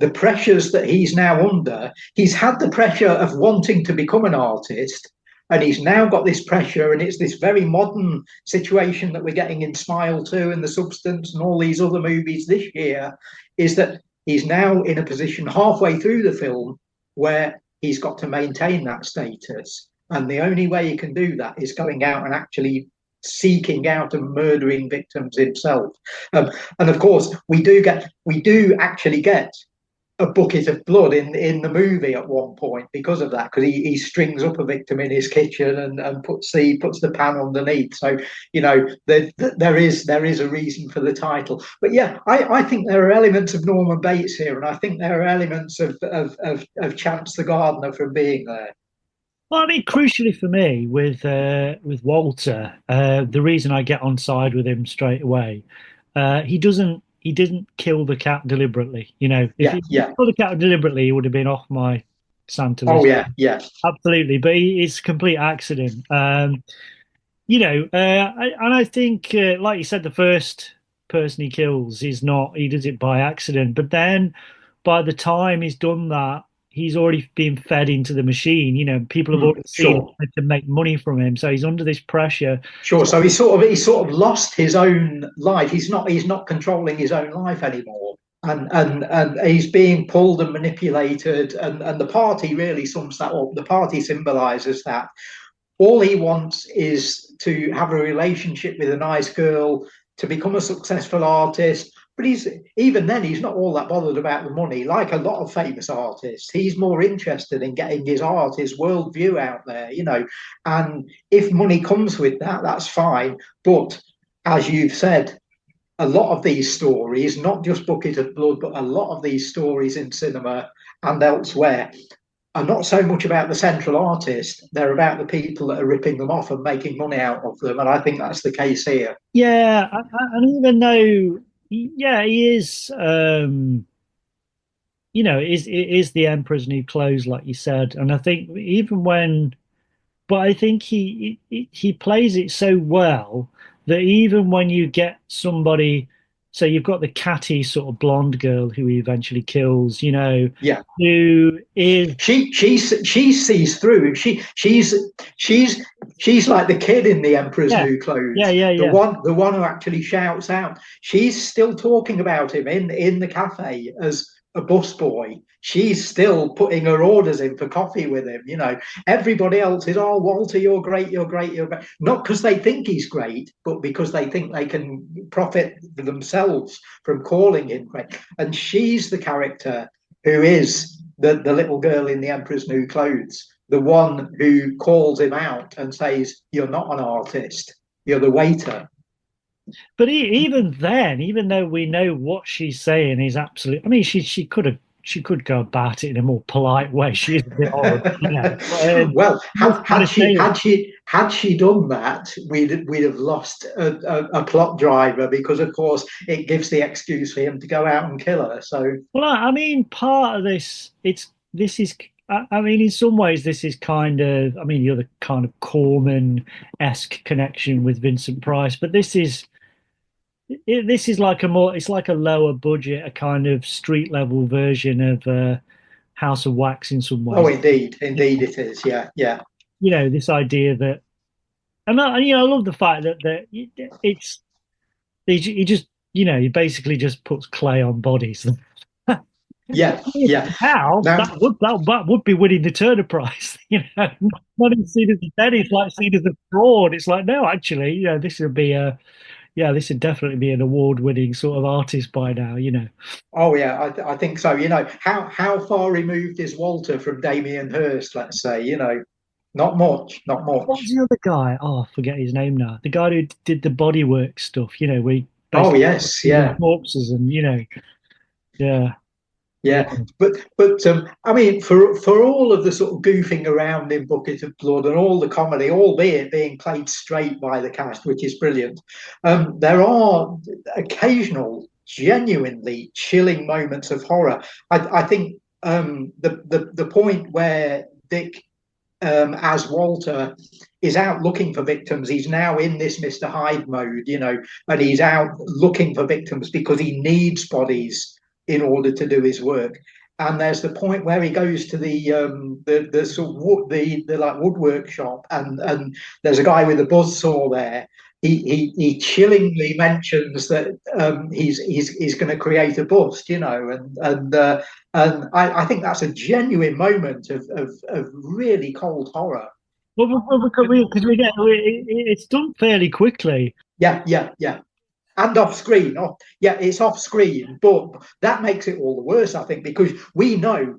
the pressures that he's now under, he's had the pressure of wanting to become an artist, and he's now got this pressure, and it's this very modern situation that we're getting in Smile 2 and The Substance and all these other movies this year, is that he's now in a position halfway through the film where he's got to maintain that status. And the only way he can do that is going out and actually seeking out and murdering victims himself. And of course, we do actually get a bucket of blood in the movie at one point because of that, because he strings up a victim in his kitchen and puts the pan underneath. So there is a reason for the title. But yeah, I think there are elements of Norman Bates here, and I think there are elements of Chance the Gardener from being there. Well, I mean, crucially for me with Walter, the reason I get on side with him straight away, he didn't kill the cat deliberately. If he killed the cat deliberately, he would have been off my Santa list. Oh yeah, absolutely. But it's a complete accident. And I think, like you said, the first person he kills he does it by accident. But then, by the time he's done that, he's already been fed into the machine. People have already seen it to make money from him, so he's under this pressure. Sure. So he sort of lost his own life. He's not controlling his own life anymore, and he's being pulled and manipulated. And the party really sums that up. The party symbolises that. All he wants is to have a relationship with a nice girl, to become a successful artist. But even then, he's not all that bothered about the money. Like a lot of famous artists, he's more interested in getting his art, his worldview out there, And if money comes with that, that's fine. But as you've said, a lot of these stories, not just Bucket of Blood, but a lot of these stories in cinema and elsewhere, are not so much about the central artist. They're about the people that are ripping them off and making money out of them. And I think that's the case here. Yeah, and even though... Yeah, he is. Is the Emperor's New Clothes, like you said, and I think I think he plays it so well that even when you get somebody, so you've got the catty sort of blonde girl who he eventually kills, who is she sees through. She's like the kid in the Emperor's New Clothes. The one who actually shouts out. She's still talking about him in the cafe as a busboy. She's still putting her orders in for coffee with him. Everybody else is, oh, Walter, you're great, you're great, you're great. Not because they think he's great, but because they think they can profit themselves from calling him great. And she's the character who is the little girl in the Emperor's New Clothes, the one who calls him out and says, you're not an artist, you're the waiter. But even then, even though we know what she's saying is absolute, I mean, she could have she could go about it in a more polite way. She is a bit odd, you know. Well, Kind of had she done that, we'd have lost a plot driver, because of course it gives the excuse for him to go out and kill her. So, well, I mean, part of this, this is. I mean, in some ways, this is kind of. I mean, the other kind of Corman-esque connection with Vincent Price, but this is like a more. It's like a lower budget, a kind of street level version of House of Wax in some ways. oh, indeed it is. Yeah, yeah. You know, this idea that, and you know, I love the fact that it's he just, you know, he basically just puts clay on bodies. Yeah, yeah. How Now, that would be winning the Turner Prize, you know. Not even seen as a penny, it's like seen as a fraud. It's like, no, actually, you know, this would be this would definitely be an award-winning sort of artist by now, you know. oh yeah, I think so. You know, how far removed is Walter from Damien Hirst? Let's say, you know, not much, not What much. was the other guy? Oh, I forget his name now. The guy who did the bodywork stuff, you know, we Oh basically yes, yeah. corpses and, you know, yeah, yeah. Yeah, but I mean, for all of the sort of goofing around in Bucket of Blood and all the comedy, albeit being played straight by the cast, which is brilliant, there are occasional genuinely chilling moments of horror. I think the point where Dick, as Walter, is out looking for victims. He's now in this Mr. Hyde mode, you know, and he's out looking for victims because he needs bodies in order to do his work. And there's the point where he goes to the sort of the like woodwork shop, and there's a guy with a buzzsaw there. He chillingly mentions that he's going to create a bust, you know, and I think that's a genuine moment of really cold horror. Well, because it's done fairly quickly. Yeah, yeah, yeah. And off screen. Oh, yeah, it's off screen, but that makes it all the worse, I think, because we know,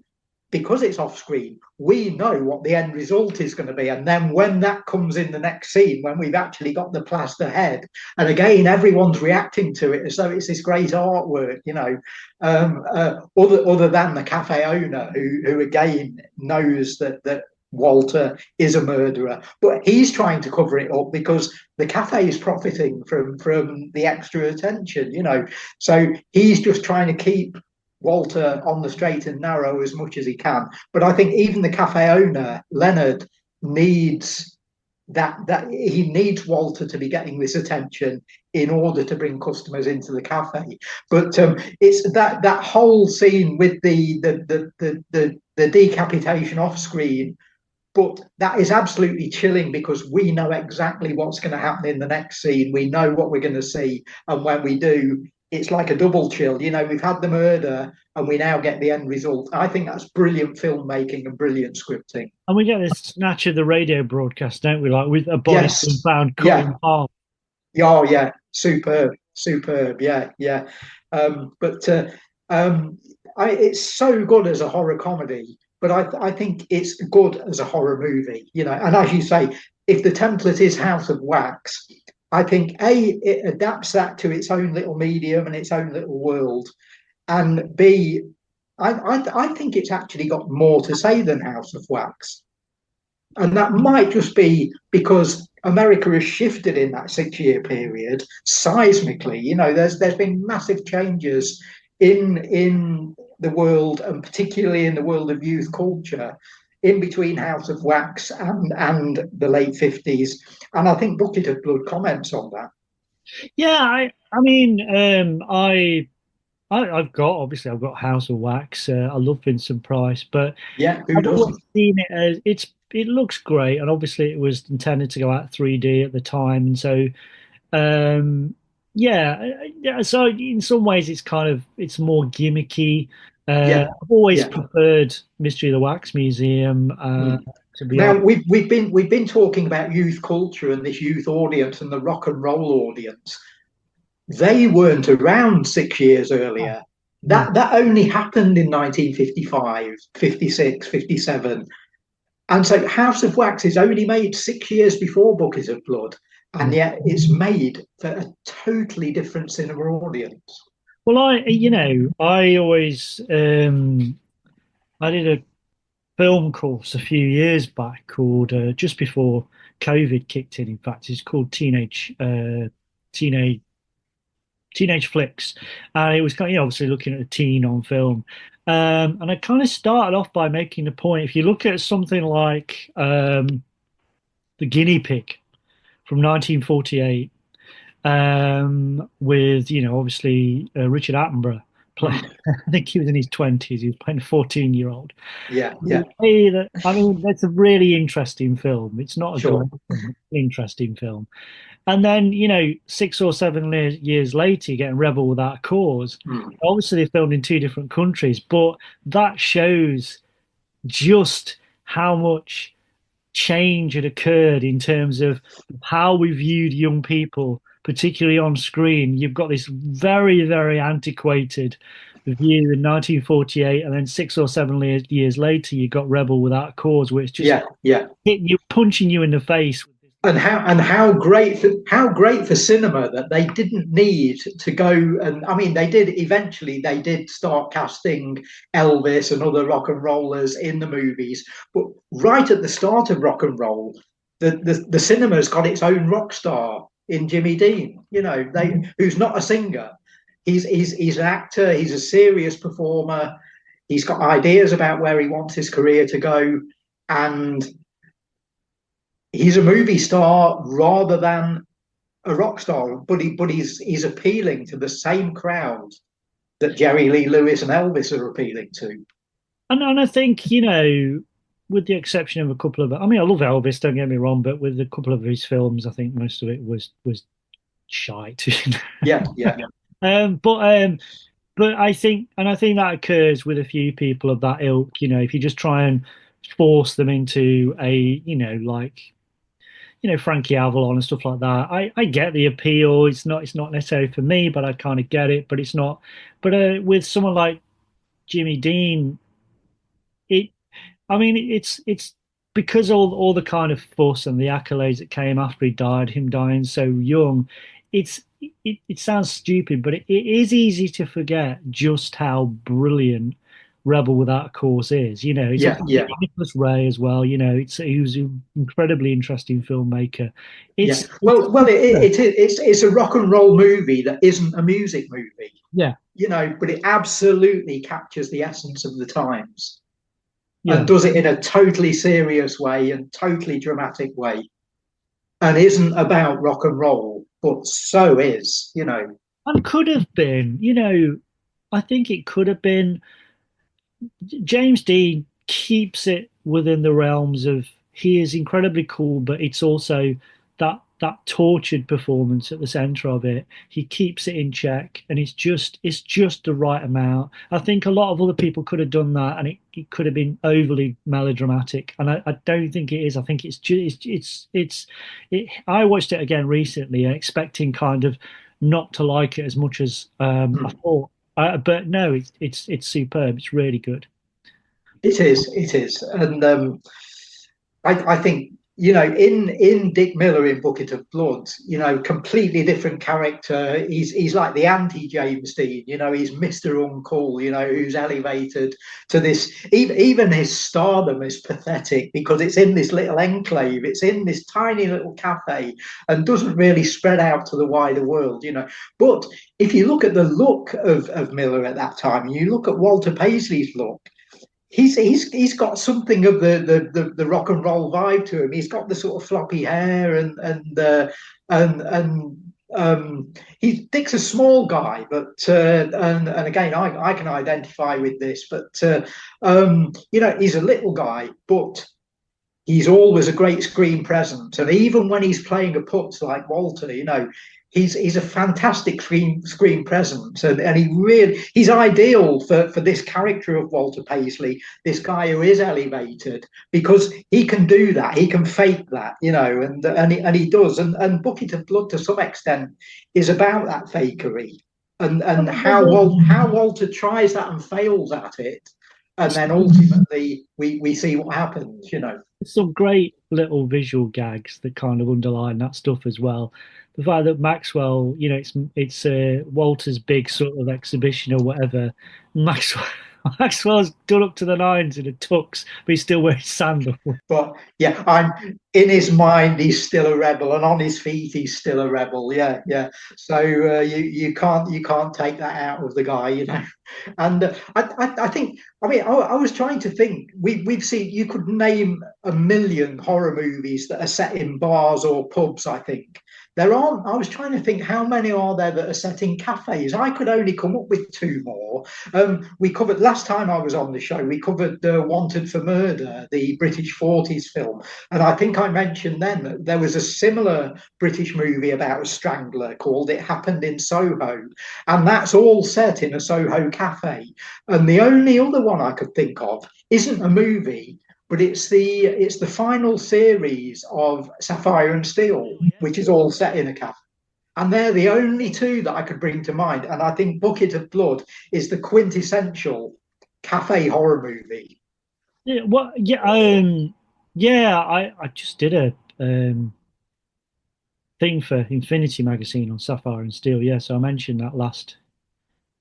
because it's off screen, we know what the end result is going to be. And then when that comes in the next scene, when we've actually got the plaster head, and again, everyone's reacting to it as though it's this great artwork, you know, other than the cafe owner who again knows that Walter is a murderer, but he's trying to cover it up because the cafe is profiting from the extra attention, you know. So he's just trying to keep Walter on the straight and narrow as much as he can. But I think even the cafe owner, Leonard, needs that he needs Walter to be getting this attention in order to bring customers into the cafe. But it's that whole scene with the decapitation off screen. But that is absolutely chilling because we know exactly what's going to happen in the next scene. We know what we're going to see. And when we do, it's like a double chill. You know, we've had the murder and we now get the end result. I think that's brilliant filmmaking and brilliant scripting. And we get this snatch of the radio broadcast, don't we? Like with a body being found cut in half. Oh, yeah. Superb. Superb. Yeah, yeah. It's so good as a horror comedy. But I think it's good as a horror movie, you know. And as you say, if the template is House of Wax, I think it adapts that to its own little medium and its own little world, and B, I think it's actually got more to say than House of Wax, and that might just be because America has shifted in that 6-year period seismically. You know, there's been massive changes in the world, and particularly in the world of youth culture, in between House of Wax and the late 50s. And I think Bucket of Blood comments on that. Yeah, I mean, I've got House of Wax. I love Vincent Price, but yeah, who I've always doesn't? seen it as it looks great, and obviously it was intended to go out 3D at the time, and so yeah. So in some ways, it's more gimmicky. I've always preferred Mystery of the Wax Museum. To be now, honest. we've been talking about youth culture and this youth audience and the rock and roll audience. They weren't around 6 years earlier. That only happened in 1955, 56, 57. And so House of Wax is only made 6 years before Bucket of Blood. And yet it's made for a totally different cinema audience. Well, I always I did a film course a few years back called just before COVID kicked in. In fact, it's called Teenage Teenage Flicks, and it was kind of, obviously looking at a teen on film. And I kind of started off by making the point: if you look at something like The Guinea Pig from 1948, with obviously Richard Attenborough playing. I think he was in his 20s. He was playing a 14-year-old. Yeah, yeah, I mean, that's a really interesting film. It's not a sure. great film, it's an interesting film. And then, 6 or 7 years later, you get Rebel Without a Cause. Obviously, they filmed in two different countries, but that shows just how much change had occurred in terms of how we viewed young people, particularly on screen. You've got this very, very antiquated view in 1948, and then 6 or 7 years later, you got Rebel Without a Cause, which just hitting you, punching you in the face. And how great for cinema that they didn't need to go, and I mean they did start casting Elvis and other rock and rollers in the movies, but right at the start of rock and roll, the cinema's got its own rock star in Jimmy Dean, who's not a singer. He's an actor, he's a serious performer, he's got ideas about where he wants his career to go, and he's a movie star rather than a rock star, but he's appealing to the same crowd that Jerry Lee Lewis and Elvis are appealing to. And I think, with the exception of a couple of, I mean, I love Elvis, don't get me wrong, but with a couple of his films, I think most of it was shite. Yeah. But I think that occurs with a few people of that ilk. If you just try and force them into a, Frankie Avalon and stuff like that. I get the appeal. It's not necessarily for me, but I kind of get it. But it's not. But with someone like Jimmy Dean, it's because all the kind of fuss and the accolades that came after he died, him dying so young. It sounds stupid, but it is easy to forget just how brilliant Rebel Without a Cause is. Nicholas Ray as well. He was an incredibly interesting filmmaker. It's a rock and roll movie that isn't a music movie. Yeah, but it absolutely captures the essence of the times and does it in a totally serious way and totally dramatic way, and isn't about rock and roll, but so is. And could have been. I think it could have been. James Dean keeps it within the realms of he is incredibly cool, but it's also that tortured performance at the center of it. He keeps it in check, and it's just the right amount. I think a lot of other people could have done that, and it could have been overly melodramatic, and I don't think it is. I think I watched it again recently, expecting kind of not to like it as much as I thought. But no, it's superb. It's really good. It is, and I think in Dick Miller in Bucket of Blood, completely different character. He's like the anti-James Dean. He's Mr. Uncle. Who's elevated to this. Even his stardom is pathetic because it's in this little enclave. It's in this tiny little cafe and doesn't really spread out to the wider world. But if you look at the look of Miller at that time, and you look at Walter Paisley's look, he's got something of the rock and roll vibe to him. He's got the sort of floppy hair and Dick's a small guy, but and again I can identify with this, but he's a little guy, but he's always a great screen presence, and even when he's playing a putz like Walter, he's a fantastic screen presence, and he's ideal for this character of Walter Paisley, this guy who is elevated, because he can do that, he can fake that, and he does, and Bucket of Blood to some extent is about that fakery, and how Walter tries that and fails at it, and then ultimately we see what happens, you know. Some great little visual gags that kind of underline that stuff as well. The fact that Maxwell, you know, it's Walter's big sort of exhibition or whatever. Maxwell Maxwell's done up to the nines in a tux, but he's still wearing sandals. But yeah, I'm in his mind, he's still a rebel, and on his feet, he's still a rebel. Yeah, yeah. So you can't take that out of the guy, you know. And I think, I mean, I was trying to think. We've seen, you could name a million horror movies that are set in bars or pubs. I think there aren't. I was trying to think how many are there that are set in cafes. I could only come up with two more. We covered last time I was on the show. We covered Wanted for Murder, the British 40s film, and I think I mentioned then that there was a similar British movie about a strangler called It Happened in Soho, and that's all set in a Soho cafe. And the only other one I could think of isn't a movie, but it's the final series of Sapphire and Steel, which is all set in a cafe. And they're the only two that I could bring to mind. And I think Bucket of Blood is the quintessential cafe horror movie. Yeah, what? Yeah, I just did a thing for Infinity magazine on Sapphire and Steel. Yeah, so I mentioned that last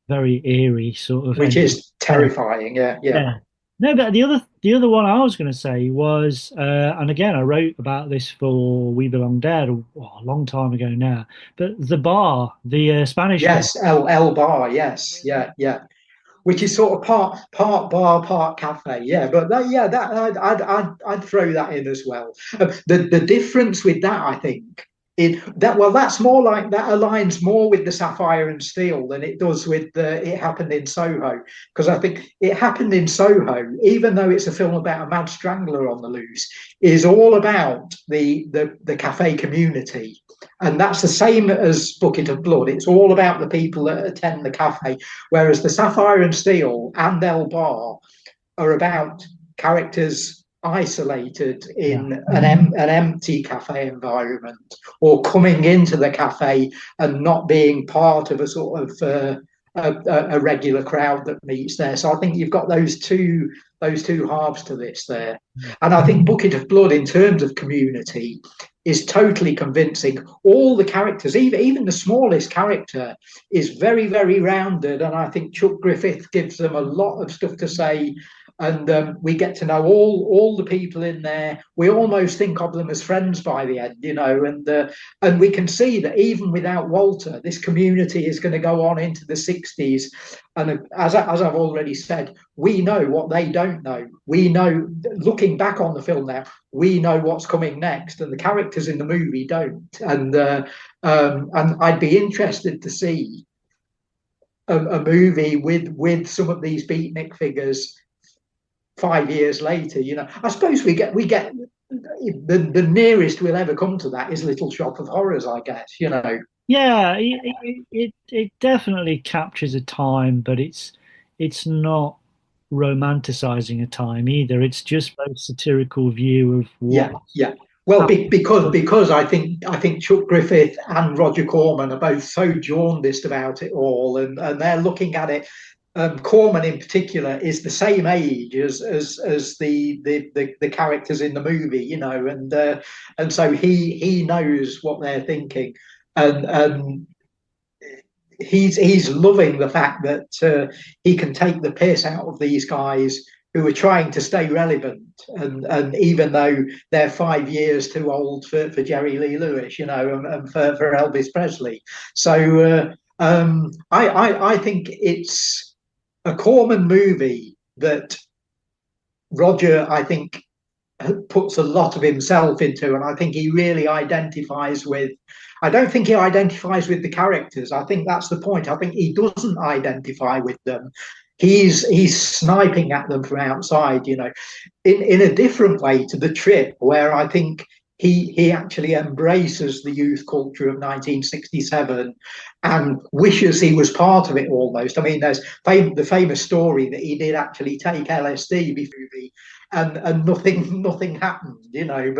very eerie sort of, which is terrifying. Yeah, yeah. Yeah. No, but the other one I was going to say was, and again, I wrote about this for We Belong Dead a long time ago now. But the bar, the Spanish. Yes, El Bar. Yes, yeah, yeah. Which is sort of part bar, part cafe. Yeah, but I'd throw that in as well. The difference with that, I think, that's more like, that aligns more with the Sapphire and Steel than it does with It Happened in Soho, because I think It Happened in Soho, even though it's a film about a mad strangler on the loose, is all about the cafe community, and that's the same as Bucket of Blood. It's all about the people that attend the cafe, whereas the Sapphire and Steel and El Bar are about characters isolated in an empty cafe environment, or coming into the cafe and not being part of a sort of a regular crowd that meets there. So I think you've got those two halves to this there. And I think Bucket of Blood, in terms of community, is totally convincing. All the characters, even the smallest character, is very, very rounded, and I think Chuck Griffith gives them a lot of stuff to say. And we get to know all the people in there. We almost think of them as friends by the end, you know. And we can see that even without Walter, this community is going to go on into the 60s. And as I've already said, we know what they don't know. We know, looking back on the film now, we know what's coming next, and the characters in the movie don't. And I'd be interested to see a movie with some of these beatnik figures 5 years later. You know, I suppose we get the nearest we'll ever come to that is Little Shop of Horrors, I guess, you know. Yeah, it definitely captures a time, but it's not romanticizing a time either. It's just a satirical view of what. Yeah. Well, because I think Chuck Griffith and Roger Corman are both so jaundiced about it all, and they're looking at it. Corman in particular is the same age as the characters in the movie, you know, and so he knows what they're thinking, and he's loving the fact that he can take the piss out of these guys who are trying to stay relevant, and even though they're 5 years too old for Jerry Lee Lewis, you know, and for Elvis Presley. So I think it's a Corman movie that Roger, I think, puts a lot of himself into, and I think he really identifies with. I don't think he identifies with the characters. I think that's the point. I think he doesn't identify with them. He's sniping at them from outside, you know, in a different way to The Trip, where I think he actually embraces the youth culture of 1967 and wishes he was part of it almost. I mean, there's the famous story that he did actually take LSD before the and nothing happened, you know.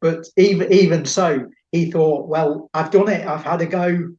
But even so, he thought, well, I've done it. I've had a go.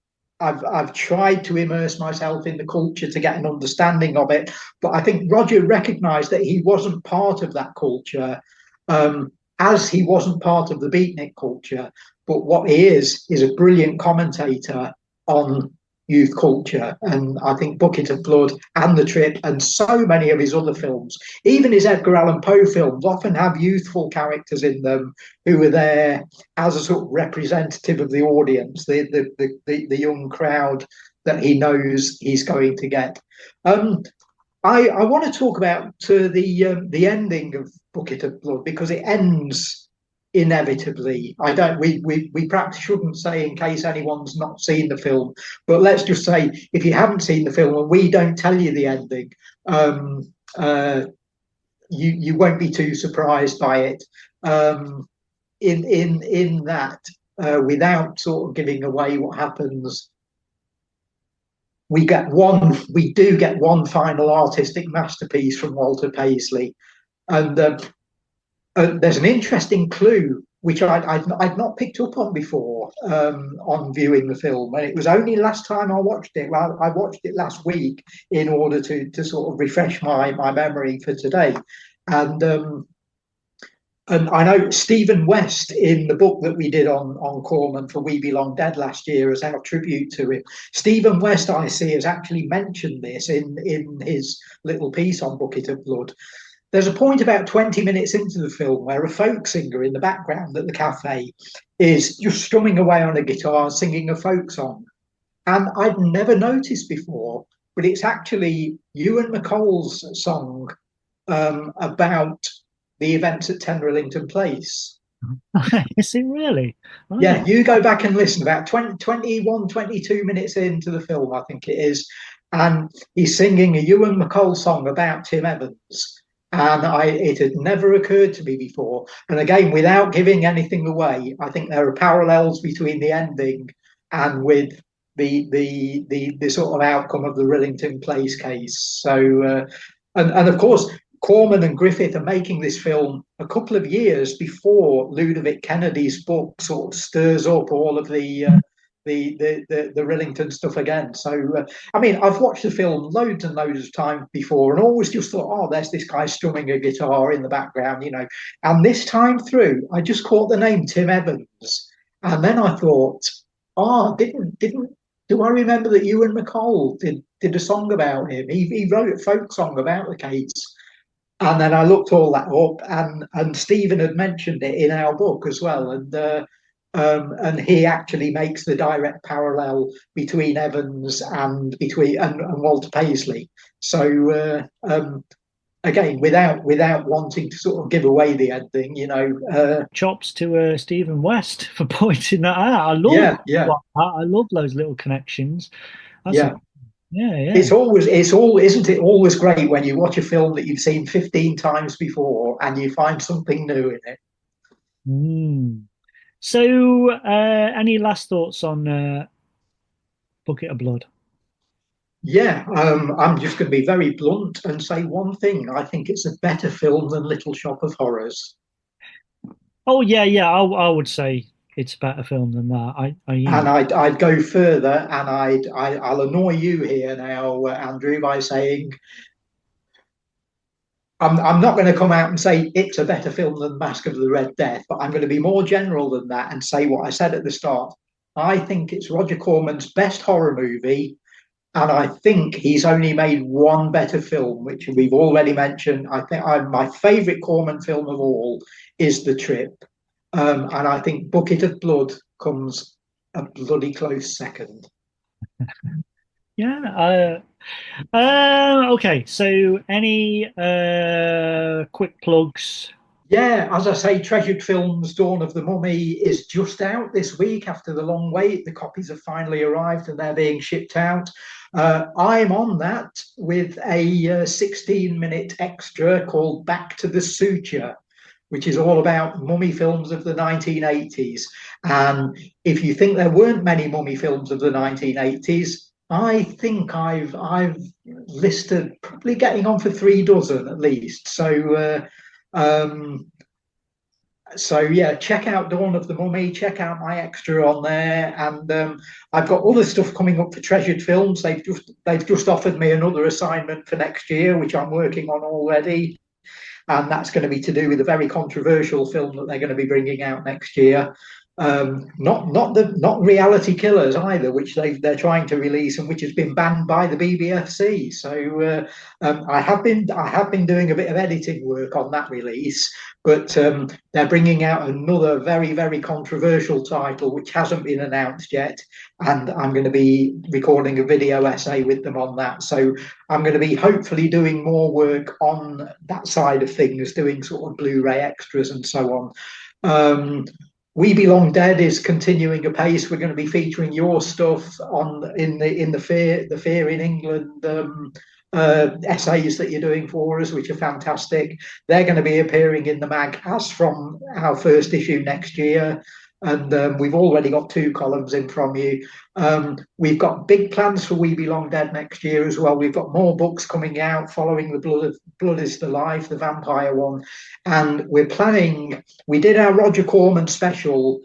I've tried to immerse myself in the culture to get an understanding of it, but I think Roger recognised that he wasn't part of that culture, as he wasn't part of the beatnik culture. But what he is a brilliant commentator on youth culture, and I think Bucket of Blood and The Trip and so many of his other films, even his Edgar Allan Poe films, often have youthful characters in them who are there as a sort of representative of the audience, the young crowd that he knows he's going to get. I want to talk about the ending of Bucket of Blood, because it ends inevitably. I don't. We perhaps shouldn't say, in case anyone's not seen the film, but let's just say, if you haven't seen the film and we don't tell you the ending, you won't be too surprised by it. In that, without sort of giving away what happens, we do get one final artistic masterpiece from Walter Paisley, and there's an interesting clue which I'd not picked up on before on viewing the film, and it was only last time I watched it. Well, I watched it last week in order to sort of refresh my memory for today, and I know Stephen West, in the book that we did on Corman for We Belong Dead last year as our tribute to him, Stephen West, I see, has actually mentioned this in his little piece on Bucket of Blood. There's a point about 20 minutes into the film where a folk singer in the background at the cafe is just strumming away on a guitar, singing a folk song. And I'd never noticed before, but it's actually Ewan MacColl's song about the events at 10 Rillington Place. Is it really? Oh. Yeah, you go back and listen, about 21, 22 minutes into the film, I think it is. And he's singing a Ewan MacColl song about Tim Evans. And it had never occurred to me before. And again, without giving anything away, I think there are parallels between the ending and with the sort of outcome of the Rillington Place case. So, and of course, Corman and Griffith are making this film a couple of years before Ludovic Kennedy's book sort of stirs up all of the Rillington stuff again. So, I mean, I've watched the film loads and loads of times before and always just thought, oh, there's this guy strumming a guitar in the background, you know. And this time through, I just caught the name Tim Evans. And then I thought, do I remember that Ewan MacColl did a song about him? He wrote a folk song about the case. And then I looked all that up, and Stephen had mentioned it in our book as well. And he actually makes the direct parallel between Evans and Walter Paisley. So again, without wanting to sort of give away the ending, you know. Chops to Stephen West for pointing that out. I love those little connections. Yeah. Isn't it always great when you watch a film that you've seen 15 times before and you find something new in it? So, any last thoughts on Bucket of Blood? Yeah, I'm just going to be very blunt and say one thing. I think it's a better film than Little Shop of Horrors. Oh yeah, I would say it's a better film than that. I'd go further, and I'll annoy you here now, Andrew, by saying I'm not going to come out and say it's a better film than Mask of the Red Death, but I'm going to be more general than that and say what I said at the start. I think it's Roger Corman's best horror movie, and I think he's only made one better film, which we've already mentioned. I think my favourite Corman film of all is The Trip. And I think Bucket of Blood comes a bloody close second. Yeah. Okay. So, any quick plugs? Yeah, as I say, Treasured Films Dawn of the Mummy is just out this week after the long wait. The copies have finally arrived and they're being shipped out. I'm on that with a 16-minute extra called Back to the Suture, which is all about mummy films of the 1980s. And if you think there weren't many mummy films of the 1980s, I think I've listed probably getting on for 3 dozen at least. So So yeah, check out Dawn of the Mummy, check out my extra on there, and I've got other stuff coming up for Treasured Films. They've just offered me another assignment for next year, which I'm working on already, and that's going to be to do with a very controversial film that they're going to be bringing out next year. Not Reality Killers either, which they're trying to release and which has been banned by the BBFC. So I have been doing a bit of editing work on that release, but they're bringing out another very controversial title which hasn't been announced yet, and I'm going to be recording a video essay with them on that. So I'm going to be hopefully doing more work on that side of things, doing sort of Blu-ray extras and so on. We Belong Dead is continuing apace. We're going to be featuring your stuff on in the Fear in England essays that you're doing for us, which are fantastic. They're going to be appearing in the mag as from our first issue next year. And we've already got 2 columns in from you. We've got big plans for We Belong Dead next year as well. We've got more books coming out following the Blood is the Life, the vampire one. And we're planning, we did our Roger Corman special,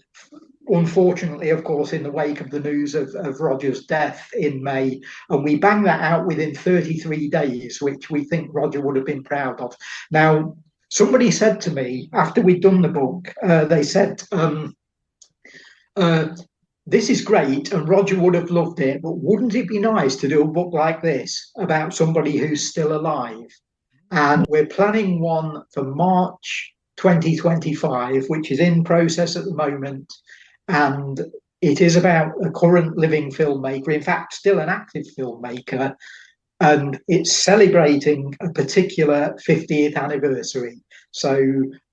unfortunately, of course, in the wake of the news of Roger's death in May. And we banged that out within 33 days, which we think Roger would have been proud of. Now, somebody said to me after we'd done the book, they said, this is great and Roger would have loved it, but wouldn't it be nice to do a book like this about somebody who's still alive? And we're planning one for March 2025, which is in process at the moment. And it is about a current living filmmaker, in fact, still an active filmmaker. And it's celebrating a particular 50th anniversary. So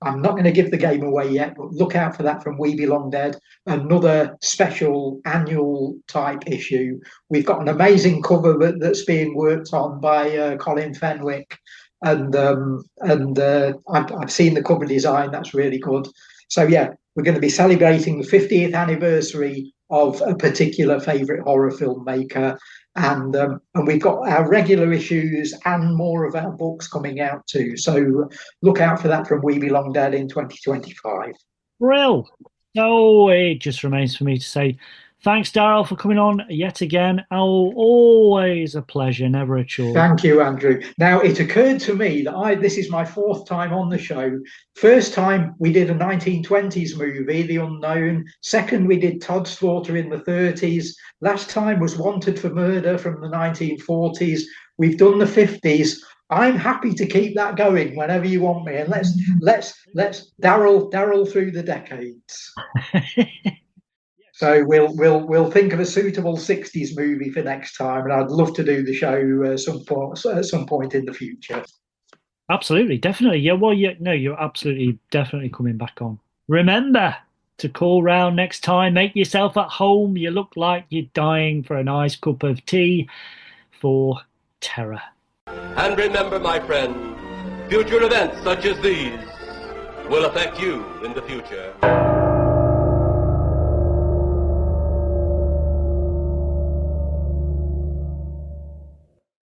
I'm not going to give the game away yet, but look out for that from We Belong Dead, another special annual type issue. We've got an amazing cover that's being worked on by Colin Fenwick, and I've seen the cover design. That's really good. So yeah, we're going to be celebrating the 50th anniversary of a particular favourite horror filmmaker. And we've got our regular issues and more of our books coming out too. So look out for that from We Belong Dead in 2025. Brill. So it just remains for me to say thanks, Darrell, for coming on yet again. Always a pleasure, never a chore. Thank you, Andrew. Now, it occurred to me that this is my 4th time on the show. First time we did a 1920s movie, The Unknown. Second, we did Todd Slaughter in the 30s. Last time was Wanted for Murder from the 1940s. We've done the 50s. I'm happy to keep that going whenever you want me. And let's Darrell through the decades. So we'll think of a suitable 60s movie for next time, and I'd love to do the show at some point in the future. Absolutely, definitely. Yeah, well, you're absolutely definitely coming back on. Remember to call round next time. Make yourself at home. You look like you're dying for a nice cup of tea for terror. And remember, my friend, future events such as these will affect you in the future.